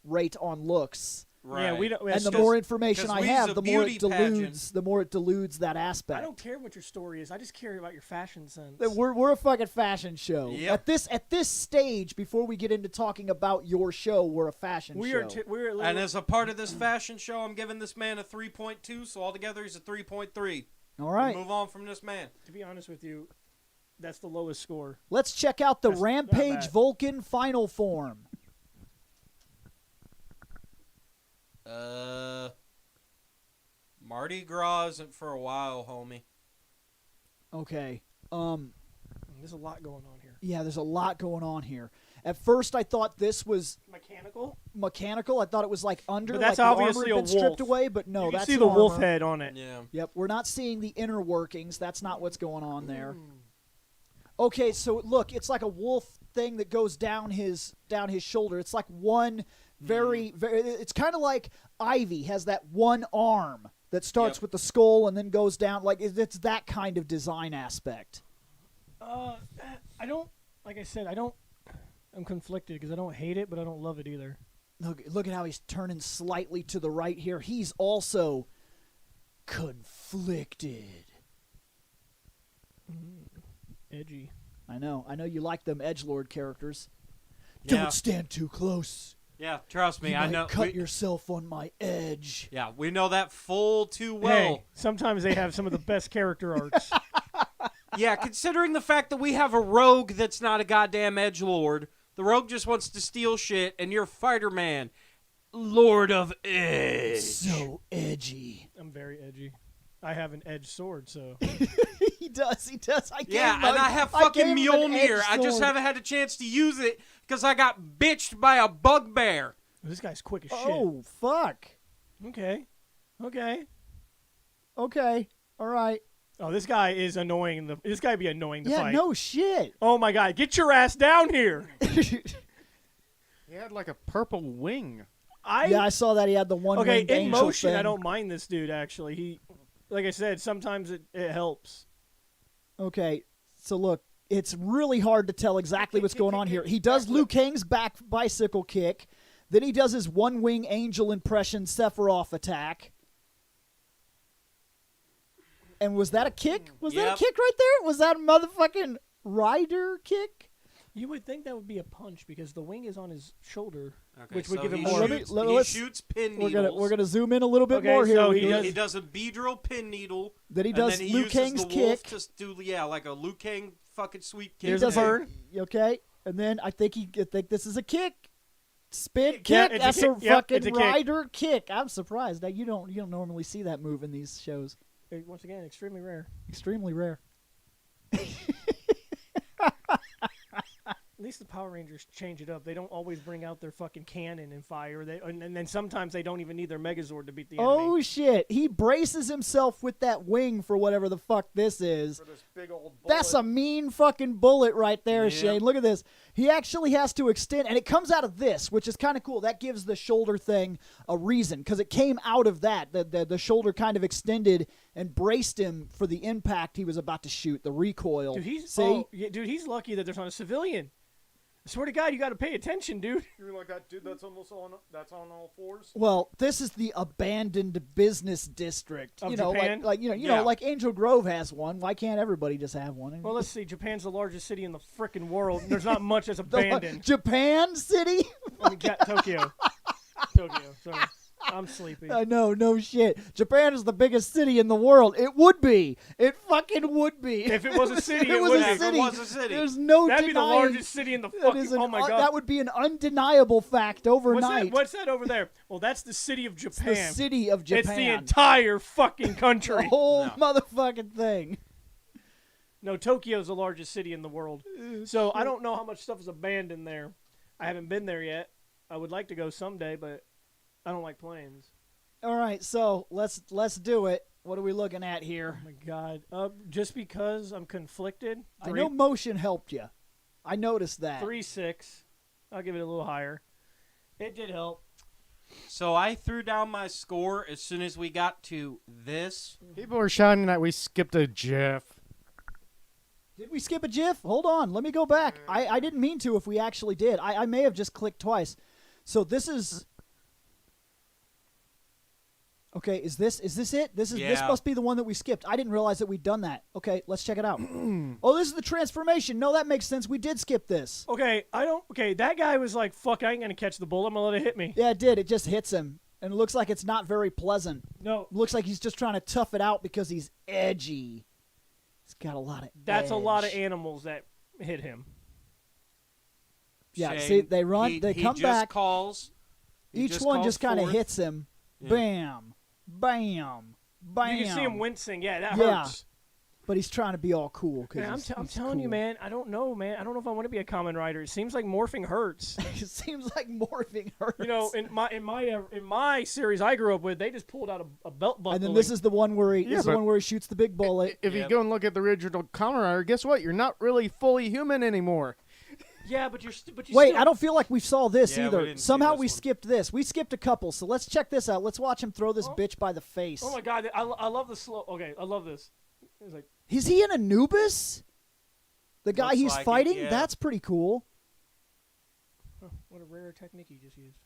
rate on looks. Right. Yeah, we don't. And the more information I have, the more it pageant. deludes that aspect. I don't care what your story is. I just care about your fashion sense. We're a fucking fashion show. Yep. At this stage, before we get into talking about your show, we're a fashion show. We're And as a part of this fashion show, I'm giving this man a 3.2, so altogether he's a 3.3. All right. Move on from this man. To be honest with you, that's the lowest score. Let's check out the That's not Rampage bad. Vulcan final form. Mardi Gras isn't for a while, homie. Okay. There's a lot going on here. Yeah, there's a lot going on here. At first, I thought this was Mechanical. I thought it was like under, But that's like the obviously armor a had been stripped wolf. away, but no, you can that's see the wolf armor. head on it. Yeah. Yep, we're not seeing the inner workings. That's not what's going on there. Okay, so look, it's like a wolf thing that goes down his shoulder. It's like one very it's kind of like Ivy has that one arm that starts Yep. with the skull and then goes down. Like it's that kind of design aspect. I don't. Like I said, I don't. I'm conflicted because I don't hate it, but I don't love it either. Look at how he's turning slightly to the right here. He's also conflicted. Edgy. I know you like them edgelord characters. Yeah. Don't stand too close. Yeah, trust me, You I might know. cut yourself on my edge. Yeah, we know that full too well. Hey, sometimes they have some of the best character arcs. Yeah, considering the fact that we have a rogue that's not a goddamn edgelord, the rogue just wants to steal shit, and you're Fighter Man, Lord of Edge. So edgy. I'm very edgy. I have an edge sword, so He does. I gave Yeah, him and a- I have I fucking gave him an Mjolnir. edge I just sword. haven't had a chance to use it because I got bitched by a bugbear. this guy's quick as Oh fuck. shit. Okay. Okay. All right. Oh, this guy is annoying. This guy be annoying to Yeah. fight. No shit. Oh my god, get your ass down here! He had like a purple wing. Yeah, I saw that he had the one. Okay, winged in angel motion, I thing. don't mind this dude. Actually, he, like I said, sometimes it helps. Okay, so look, it's really hard to tell exactly what's going on here. He does Liu Kang's back bicycle kick, then he does his one wing angel impression Sephiroth attack. And was that a kick? Was that Yep. a kick right there? Was that a motherfucking rider kick? You would think that would be a punch because the wing is on his shoulder, Okay, which would so give him he more. Let me- shoots, let- he let's- shoots pin We're needles. gonna zoom in a little bit Okay, more here. so We he can- He does a beedrill pin needle. Then he and does then he Liu uses Kang's the wolf kick. to do like a Liu Kang fucking sweep kick. He Here's a does bird. Okay, and then I think this is a kick. Spin kick. Yeah, it's a That's a, kick. Yep, fucking it's a kick. rider kick. I'm surprised that you don't normally see that move in these shows. Once again, extremely rare. Extremely rare. At least the Power Rangers change it up. They don't always bring out their fucking cannon and fire. And then sometimes they don't even need their Megazord to beat the enemy. Oh shit! He braces himself with that wing for whatever the fuck this is. For this big old That's a mean fucking bullet right there, Yeah. Shane. Look at this. He actually has to extend, and it comes out of this, which is kind of cool. That gives the shoulder thing a reason, because it came out of that. The shoulder kind of extended and braced him for the impact he was about to shoot, the recoil. Dude, See? he's lucky that there's not a civilian. I swear to God, you got to pay attention, dude. You're like that dude that's almost on all fours. Well, this is the abandoned business district. Of you know, Japan? like you Yeah. know, like Angel Grove has one. Why can't everybody just have one? Well, let's see. Japan's the largest city in the frickin' world. And there's not much that's abandoned. Japan City? I mean, Tokyo. Tokyo. Sorry. I'm sleepy. I know, no shit. Japan is the biggest city in the world. It would be. It fucking would be. If it was a city, it it was would a be. If it city. was a city. There's no That'd be the denying. largest city in the That fucking. is an Oh my God. that would be an undeniable fact overnight. What's that over there? Well, that's the city of It's Japan. the city of Japan. It's the entire fucking The country. whole No. motherfucking thing. No, Tokyo's the largest city in the world. So I don't know how much stuff is abandoned there. I haven't been there yet. I would like to go someday, but I don't like planes. All right, so let's do it. What are we looking at here? Oh my God. Just because I'm conflicted. I know motion helped you. I noticed that. 3.6. I'll give it a little higher. It did help. So I threw down my score as soon as we got to this. People are shouting that we skipped a GIF. Did we skip a GIF? Hold on, let me go back. I didn't mean to if we actually did. I may have just clicked twice. So this is... Okay, is this it? This Yeah. must be the one that we skipped. I didn't realize that we'd done that. Okay, let's check it out. Oh, this is the transformation. No, that makes sense. We did skip this. Okay, that guy was like, fuck, I ain't going to catch the bullet. I'm going to let it hit me. Yeah, it did. It just hits him. And it looks like it's not very pleasant. No, Looks like he's just trying to tough it out because he's edgy. He's got a lot of that's a lot of edge. animals that hit him. Yeah, Shane, see, they run, he they come just back. Calls. He Each one calls just kind of forth. hits him. Yeah. Bam, bam, bam. You can see him wincing. Yeah, that Yeah. hurts. But he's trying to be all cool. Man, Cause I'm he's telling you, cool. man. I don't know, man. I don't know if I want to be a Kamen Rider. It seems like morphing hurts. It seems like morphing hurts. You know, in my series I grew up with, they just pulled out a belt buckle. and then this is the one where Yeah, but- shoots the big bullet. If Yep. you go and look at the original Kamen Rider, guess what? You're not really fully human anymore. Yeah, but you Wait, still, I don't feel like we saw this Yeah, we either. didn't see Somehow this we one. skipped this. We skipped a couple, so let's check this out. Let's watch him throw this bitch by the face. Oh my god, I love the slow. Okay, I love this. It's like, Is he an Anubis? The guy Looks he's like it, fighting? yeah. That's pretty cool. huh, what a rare technique you just used.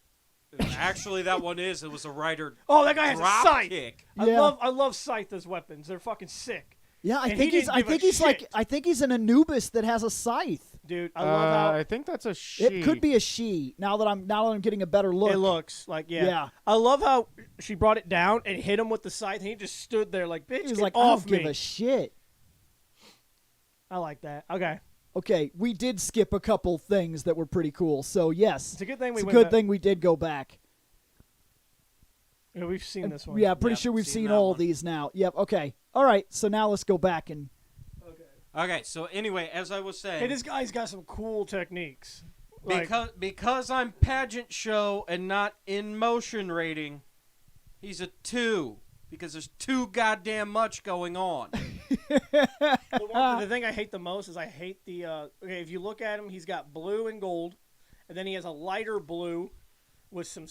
Actually, that one is. It was a rider Oh, that guy has a drop scythe. kick. Yeah. I love scythe as weapons. They're fucking sick, Yeah, I And think he he's didn't I give a think he's like shit. I think he's an Anubis that has a scythe. dude. I love how I think that's a she. It could be a she. Now that I'm getting a better look. it looks. Like Yeah. I love how she brought it down and hit him with the scythe, and he just stood there like, bitch, He's get like, I off don't me. give a shit. I like that. Okay, Okay, we did skip a couple things that were pretty cool. So yes, it's a good thing we it's a went good back. thing we did go back. Yeah, we've seen this one. Yeah, pretty Yep, sure we've seen seen that all one. these now. Yep. Okay. All right. So now let's go back and Okay, so anyway, as I was saying, Hey, this guy's got some cool techniques. Like, because I'm pageant show and not in motion rating, he's a 2 because there's too goddamn much going on. the thing I hate the most is I hate the. Okay, if you look at him, he's got blue and gold, and then he has a lighter blue with some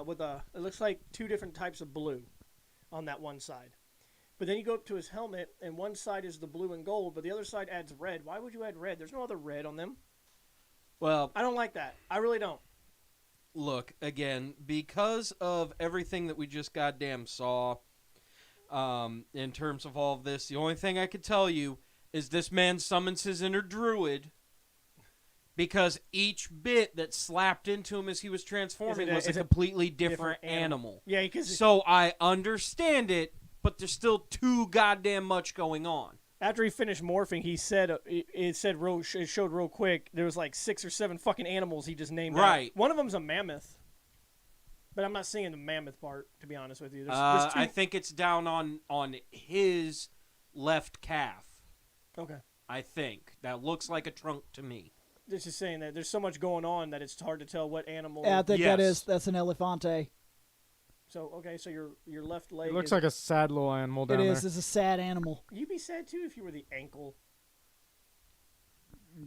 with a. It looks like two different types of blue on that one side. But then you go up to his helmet, and one side is the blue and gold, but the other side adds red. Why would you add red? There's no other red on them. Well, I don't like that. I really don't. look, again, because of everything that we just goddamn saw in terms of all of this, the only thing I could tell you is this man summons his inner druid because each bit that slapped into him as he was transforming was a completely different animal. Yeah, because So I understand it, but there's still too goddamn much going on. after he finished morphing, he said it showed real quick. There was like 6 or 7 fucking animals he just named. Right. Out. One of them's a mammoth, but I'm not seeing the mammoth part. To be honest with you, there's two. I think it's down on his left calf. Okay. I think that looks like a trunk to me. This is saying that there's so much going on that it's hard to tell what animal. yeah, I think Yes. that's an elefante. So okay, so your left leg. It looks is, like a sad little animal down It there. is. It's a sad animal. You'd be sad too if you were the ankle.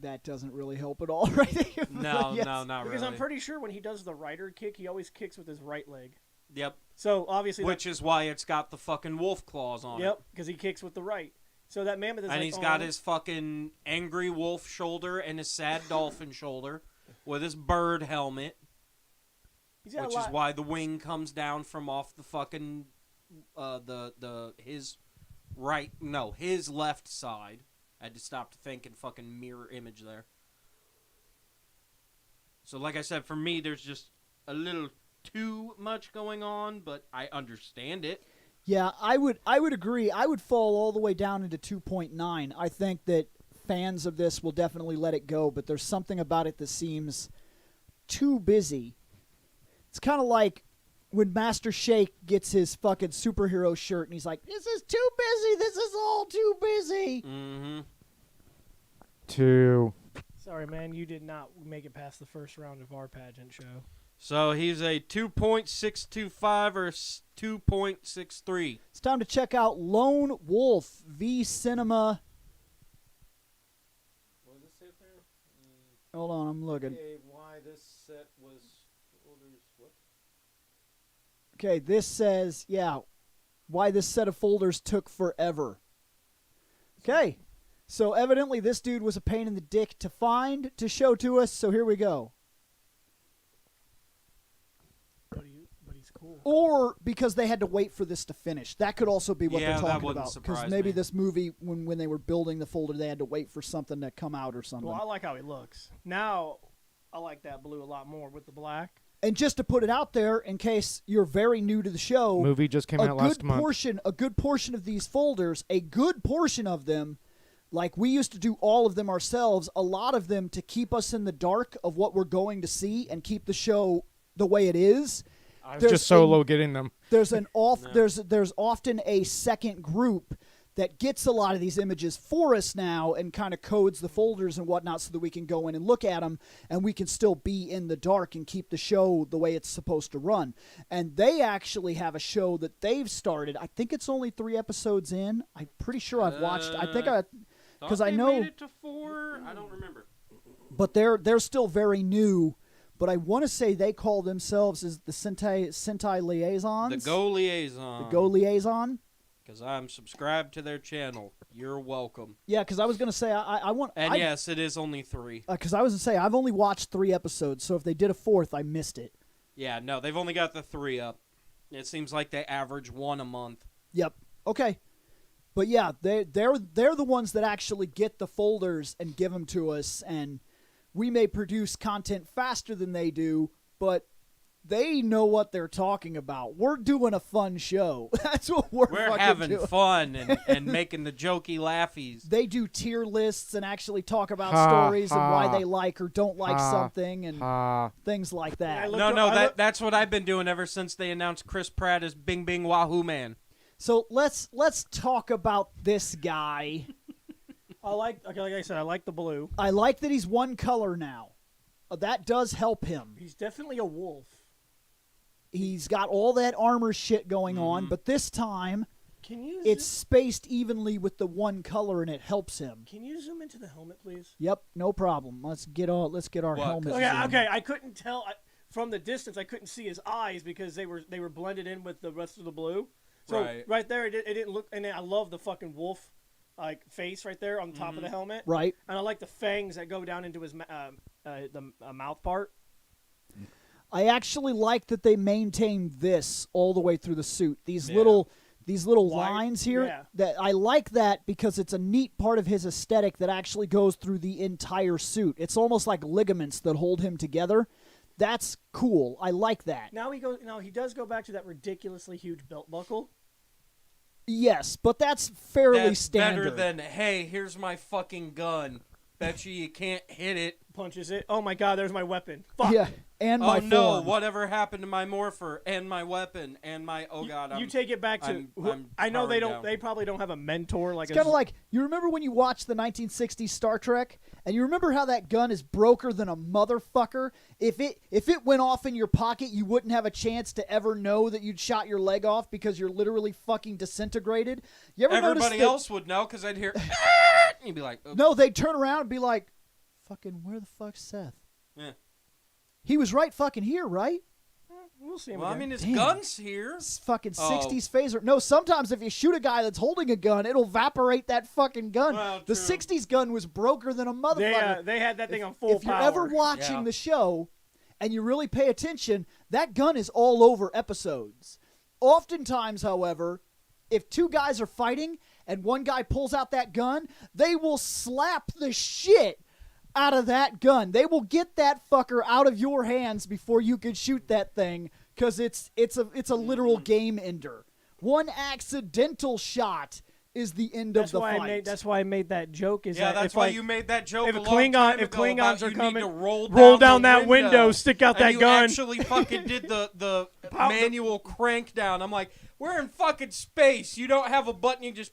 That doesn't really help at all, right? No, Yes. no, not Because really. I'm pretty sure when he does the rider kick, he always kicks with his right leg. Yep. So obviously, Which is why it's got the fucking wolf claws on yep, because he kicks with the right. So that mammoth is it. And like, he's got oh. his fucking angry wolf shoulder and his sad dolphin shoulder with his bird helmet, He's got which a is lot. why the wing comes down from off the fucking his left side. I had to stop to think and fucking mirror image there. So like I said, for me there's just a little too much going on, but I understand it. Yeah, I would agree. I would fall all the way down into 2.9. I think that fans of this will definitely let it go, but there's something about it that seems too busy. It's kind of like when Master Shake gets his fucking superhero shirt and he's like, "This is too busy. This is all too busy." Mm-hmm. 2. Sorry, man, you did not make it past the first round of our pageant show. So he's a 2.625 or 2.63. It's time to check out Lone Wolf V Cinema. What does it say up there? Hold on, I'm looking. Okay, why this set was what? Okay, this says, why this set of folders took forever. Okay, so evidently this dude was a pain in the dick to find, to show to us, so here we go. But he's cool. Or because they had to wait for this to finish. That could also be what Yeah, they're that talking wouldn't about. surprise maybe me. this movie, when they were building the folder, they had to wait for something to come out or something. Well, I like how he looks. Now, I like that blue a lot more with the black. And just to put it out there, in case you're very new to the show, Movie just came out last month. a good portion of these folders, a good portion of them, like we used to do all of them ourselves, a lot of them to keep us in the dark of what we're going to see and keep the show the way it is. I was There's just solo getting them. There's there's often a second group that gets a lot of these images for us now and kind of codes the folders and whatnot so that we can go in and look at them and we can still be in the dark and keep the show the way it's supposed to run. And they actually have a show that they've started. I think it's only 3 episodes in. I'm pretty sure I've watched. I think because Thought I they know. made it to 4. I don't remember. but they're still very new. But I want to say they call themselves as the Sentai Liaisons. The Go Liaison. The Go Liaison. Because I'm subscribed to their channel. You're welcome. Yeah, because I was going to say I want. And yes, it is only 3. Because I was going to say I've only watched 3 episodes, so if they did a 4th, I missed it. Yeah, no, they've only got the 3 up. It seems like they average 1 a month. Yep. Okay. But yeah, they're the ones that actually get the folders and give them to us, and we may produce content faster than they do, but they know what they're talking about. We're doing a fun show. That's what we're fucking having doing. fun and making the jokey laughies. They do tier lists and actually talk about stories and why they like or don't like something and things like that. That's what I've been doing ever since they announced Chris Pratt as Bing Bing Wahoo Man. So let's talk about this guy. like I said, I like the blue. I like that he's one color now. That does help him. He's definitely a wolf. He's got all that armor shit going on, but this time it's spaced evenly with the one color, and it helps him. Can you zoom into the helmet, please? Yep, no problem. Let's get our helmets. Okay. I couldn't tell from the distance. I couldn't see his eyes because they were blended in with the rest of the blue. So right there, it didn't look. And I love the fucking wolf face right there on top of the helmet. Right. And I like the fangs that go down into his mouth part. I actually like that they maintain this all the way through the suit. These little lines here, that I like that because it's a neat part of his aesthetic that actually goes through the entire suit. It's almost like ligaments that hold him together. That's cool. I like that. Now he does go back to that ridiculously huge belt buckle. Yes, but that's fairly standard. Better than, hey, here's my fucking gun. Bet you can't hit it. Punches it. Oh my god, there's my weapon. Fuck. Yeah, and my form. Oh no, whatever happened to my Morpher and my weapon and my you take it back to I know they don't they probably don't have a mentor like it's kind of like you remember when you watched the 1960s Star Trek and you remember how that gun is broker than a motherfucker. If it went off in your pocket, you wouldn't have a chance to ever know that you'd shot your leg off because you're literally fucking disintegrated. You ever Everybody else would know because I'd hear and you'd be like, oops. No, they'd turn around and be like, fucking where the fuck's Seth? Yeah. He was right fucking here, right? We'll see him Well, again. I mean, his gun's here. It's fucking 60s phaser. No, sometimes if you shoot a guy that's holding a gun, it'll evaporate that fucking gun. Well, the true. 60s gun was broker than a motherfucker. They had that thing on full If you're power. ever watching the show and you really pay attention, that gun is all over episodes. Oftentimes, however, if 2 guys are fighting and one guy pulls out that gun, they will slap the shit out of that gun. They will get that fucker out of your hands before you can shoot that thing because it's a literal game ender. One accidental shot is the end of the fight. That's why I made that joke. That's why you made that joke. If a long time ago Klingons about are you coming, need to roll down that window, stick out and that gun. You actually fucking did the manual crank down. I'm like, we're in fucking space. You don't have a button. You just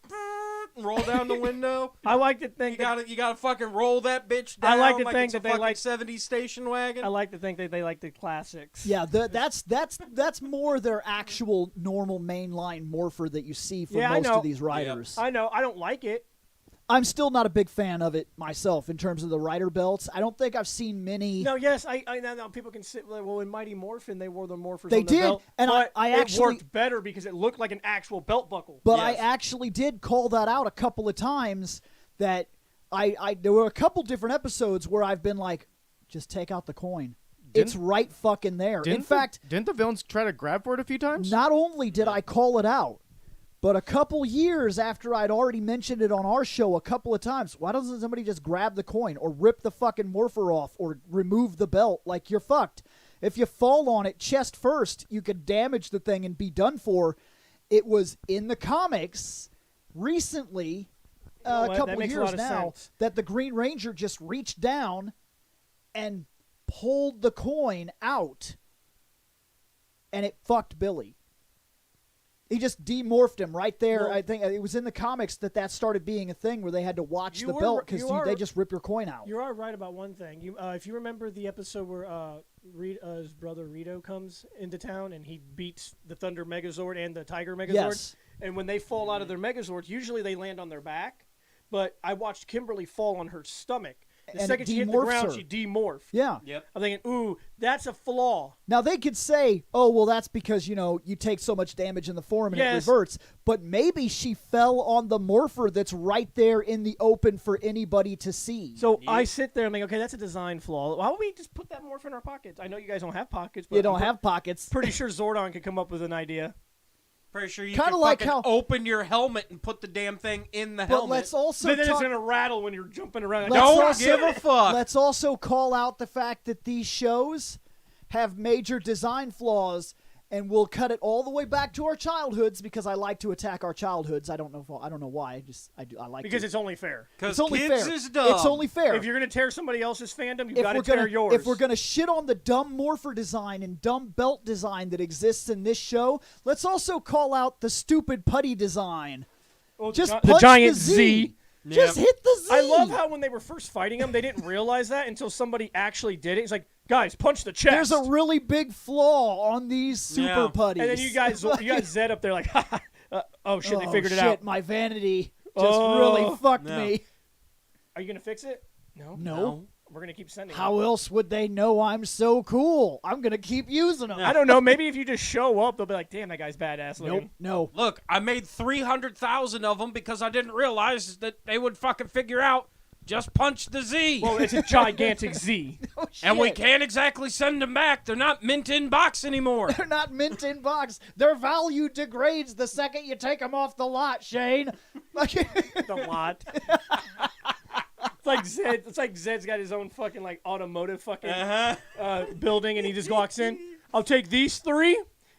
roll down the window. I like to think you gotta fucking roll that bitch down. I like to like think it's that a they fucking like 70s station wagon. I like to think that they like the classics. Yeah, that's more their actual normal mainline Morpher that you see for most of these riders. I know. I don't like it. I'm still not a big fan of it myself in terms of the rider belts. I don't think I've seen many. No, yes, I know people can sit. Well, in Mighty Morphin, they wore the Morphers. They on the did, belt, and but I it actually worked better because it looked like an actual belt buckle. But I actually did call that out a couple of times. That there were a couple different episodes where I've been like, just take out the coin. It's right fucking there. In fact, didn't the villains try to grab for it a few times? Not only did I call it out, but a couple years after I'd already mentioned it on our show a couple of times, why doesn't somebody just grab the coin or rip the fucking Morpher off or remove the belt? Like, you're fucked. If you fall on it chest first, you could damage the thing and be done for. It was in the comics recently, a couple years now, that the Green Ranger just reached down and pulled the coin out, and it fucked Billy. He just demorphed him right there. Well, I think it was in the comics that started being a thing where they had to watch the belt because they just rip your coin out. You are right about one thing. If you remember the episode where his brother Rito comes into town and he beats the Thunder Megazord and the Tiger Megazord. Yes. And when they fall out of their Megazords, usually they land on their back. But I watched Kimberly fall on her stomach. The and second it she hit the demorphs ground, her. she demorphed. Yeah. Yep. I'm thinking, ooh, that's a flaw. Now they could say, "Oh, well, that's because you take so much damage in the form and Yes. it reverts." But maybe she fell on the Morpher that's right there in the open for anybody to see. So I Yep. sit there and think, okay, that's a design flaw. Why don't we just put that Morph in our pockets? I know you guys don't have pockets, but you don't I'm have pockets. pretty sure Zordon could come up with an idea. Pretty sure you Kinda can like fucking how- open your helmet and put the damn thing in the But helmet. let's also But then it's talk. going to rattle when you're jumping around. Let's Don't also- give a fuck. Let's also call out the fact that these shows have major design flaws, and we'll cut it all the way back to our childhoods because I like to attack our childhoods. I don't know why. I like Because to. it's only fair. Because It's only kids fair. is dumb. It's only fair. If you're going to tear somebody else's fandom, you've if got to we're tear gonna yours. if we're gonna shit on the dumb Morpher design and dumb belt design that exists in this show, let's also call out the stupid putty design. Well, Just the punch giant the Z. Z. Just Yep. hit the Z. I love how when they were first fighting him, they didn't realize that until somebody actually did it. It's like, guys, punch the chest. There's a really big flaw on these super Yeah. putties. and then you got Zed up there like, oh shit, they figured it shit, out. My vanity just really fucked No. me. Are you gonna fix it? No. No. We're gonna keep sending. How else would they know I'm so cool? I'm gonna keep using them. them. I don't know. Maybe if you just show up, they'll be like, damn, that guy's badass Nope. looking. No. Look, I made 300,000 of them because I didn't realize that they would fucking figure out just punch the Z. Well, it's a gigantic Z. Oh, and we shit. can't exactly send them back. They're not mint in box anymore. They're not mint in box. Their value degrades the second you take them off the lot, Shane. The lot. It's like Zed's got his own fucking like automotive fucking building, and he just walks in. I'll take these 3.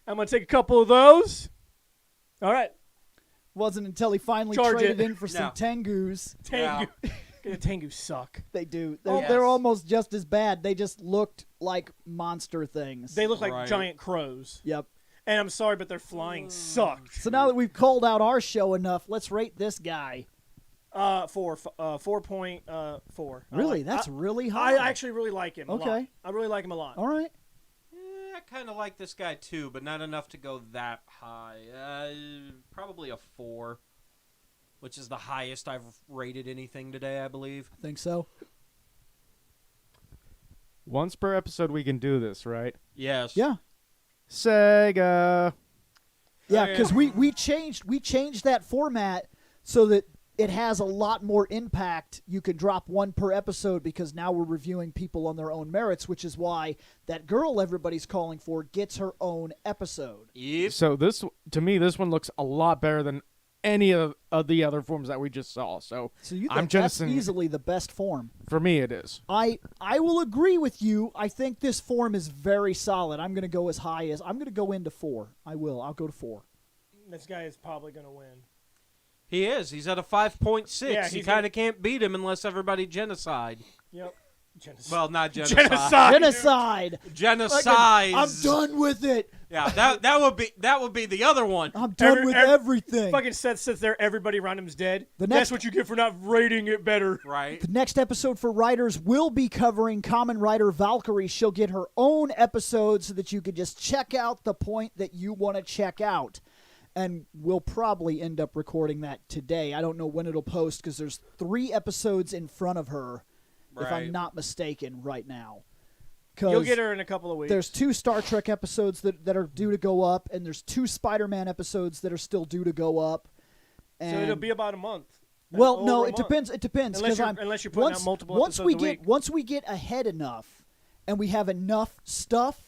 I'm gonna take a couple of those. All right, Wasn't until he finally Charge traded it. in for some No. Tengus. Tengu. The Tengu suck. They do. Oh, They're yes. almost just as bad. They just looked like monster things. They look like Right. giant crows. Yep. And I'm sorry, but their flying sucked. So now that we've called out our show enough, let's rate this guy. 4.4. Really? That's really high. I actually really like him. A lot. Okay. I really like him a lot. All right. I kind of like this guy too, but not enough to go that high. Probably a 4, which is the highest I've rated anything today, I believe. I think so. Once per episode, we can do this, right? Yes. Yeah. Sega. Yeah, Okay. because we changed that format so that it has a lot more impact. You can drop one per episode because now we're reviewing people on their own merits, which is why that girl everybody's calling for gets her own episode. Yep. So to me, this one looks a lot better than any of the other forms that we just saw. So So you I'm think that's jettisoning- easily the best form. for me, it is. I will agree with you. I think this form is very solid. I'm going to go as high as I'm going to go into 4. I'll go to 4. This guy is probably going to win. He is. He's at a 5.6. Yeah, you he's kind of can't beat him unless everybody genocide. Yep. Genocide. Well, not genocide. Genocide. Genocide. Genocide. I'm done with it. Yeah, that would be the other one. I'm done with everything. Fucking Seth sits there. Everybody around him's dead. The That's next- what you get for not rating it better. Right. The next episode for writers will be covering Kamen Rider Valkyrie. She'll get her own episode so that you could just check out the point that you want to check out. And we'll probably end up recording that today. I don't know when it'll post because there's 3 episodes in front of her, if I'm Right. not mistaken, right now. You'll 'Cause get her in a couple of weeks. there's 2 Star Trek episodes that are due to go up, and there's 2 Spider-Man episodes that are still due to go up. so And it'll be about a month. well, Over no, a it month. depends. It depends Unless because you're putting out multiple episodes a week. once we get ahead enough, and we have enough stuff.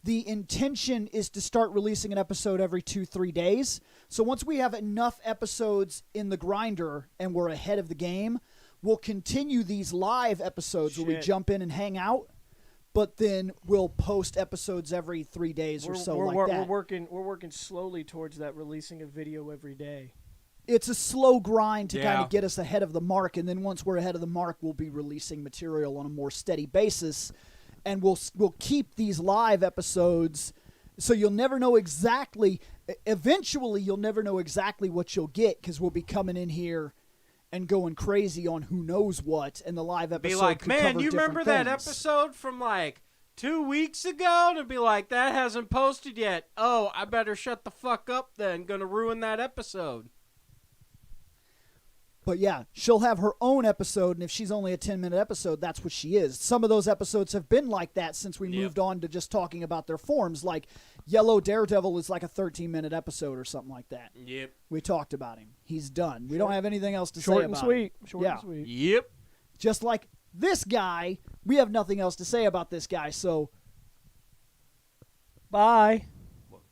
The intention is to start releasing an episode every 2-3 days. So once we have enough episodes in the grinder and we're ahead of the game, we'll continue these live episodes where we Shit. jump in and hang out. But then we'll post episodes every 3 days or so like that. We're working slowly towards that, releasing a video every day. It's a slow grind to kind Yeah. of get us ahead of the mark, and then once we're ahead of the mark, we'll be releasing material on a more steady basis, and we'll keep these live episodes, so you'll never know exactly. Eventually, you'll never know exactly what you'll get because we'll be coming in here and going crazy on who knows what, and the live episode Be like, could man, cover you different remember that things." episode from like 2 weeks ago? And be like, that hasn't posted yet. Oh, I better shut the fuck up then. Gonna ruin that episode. But yeah, she'll have her own episode, and if she's only a 10-minute episode, that's what she is. Some of those episodes have been like that since we moved on to just talking about their forms. Like Yellow Daredevil is like a 13-minute episode or something like that. Yep. We talked about him. He's done. We don't have anything else to say Short about and sweet. him. Short and sweet. Yep. Just like this guy, we have nothing else to say about this guy, so Bye.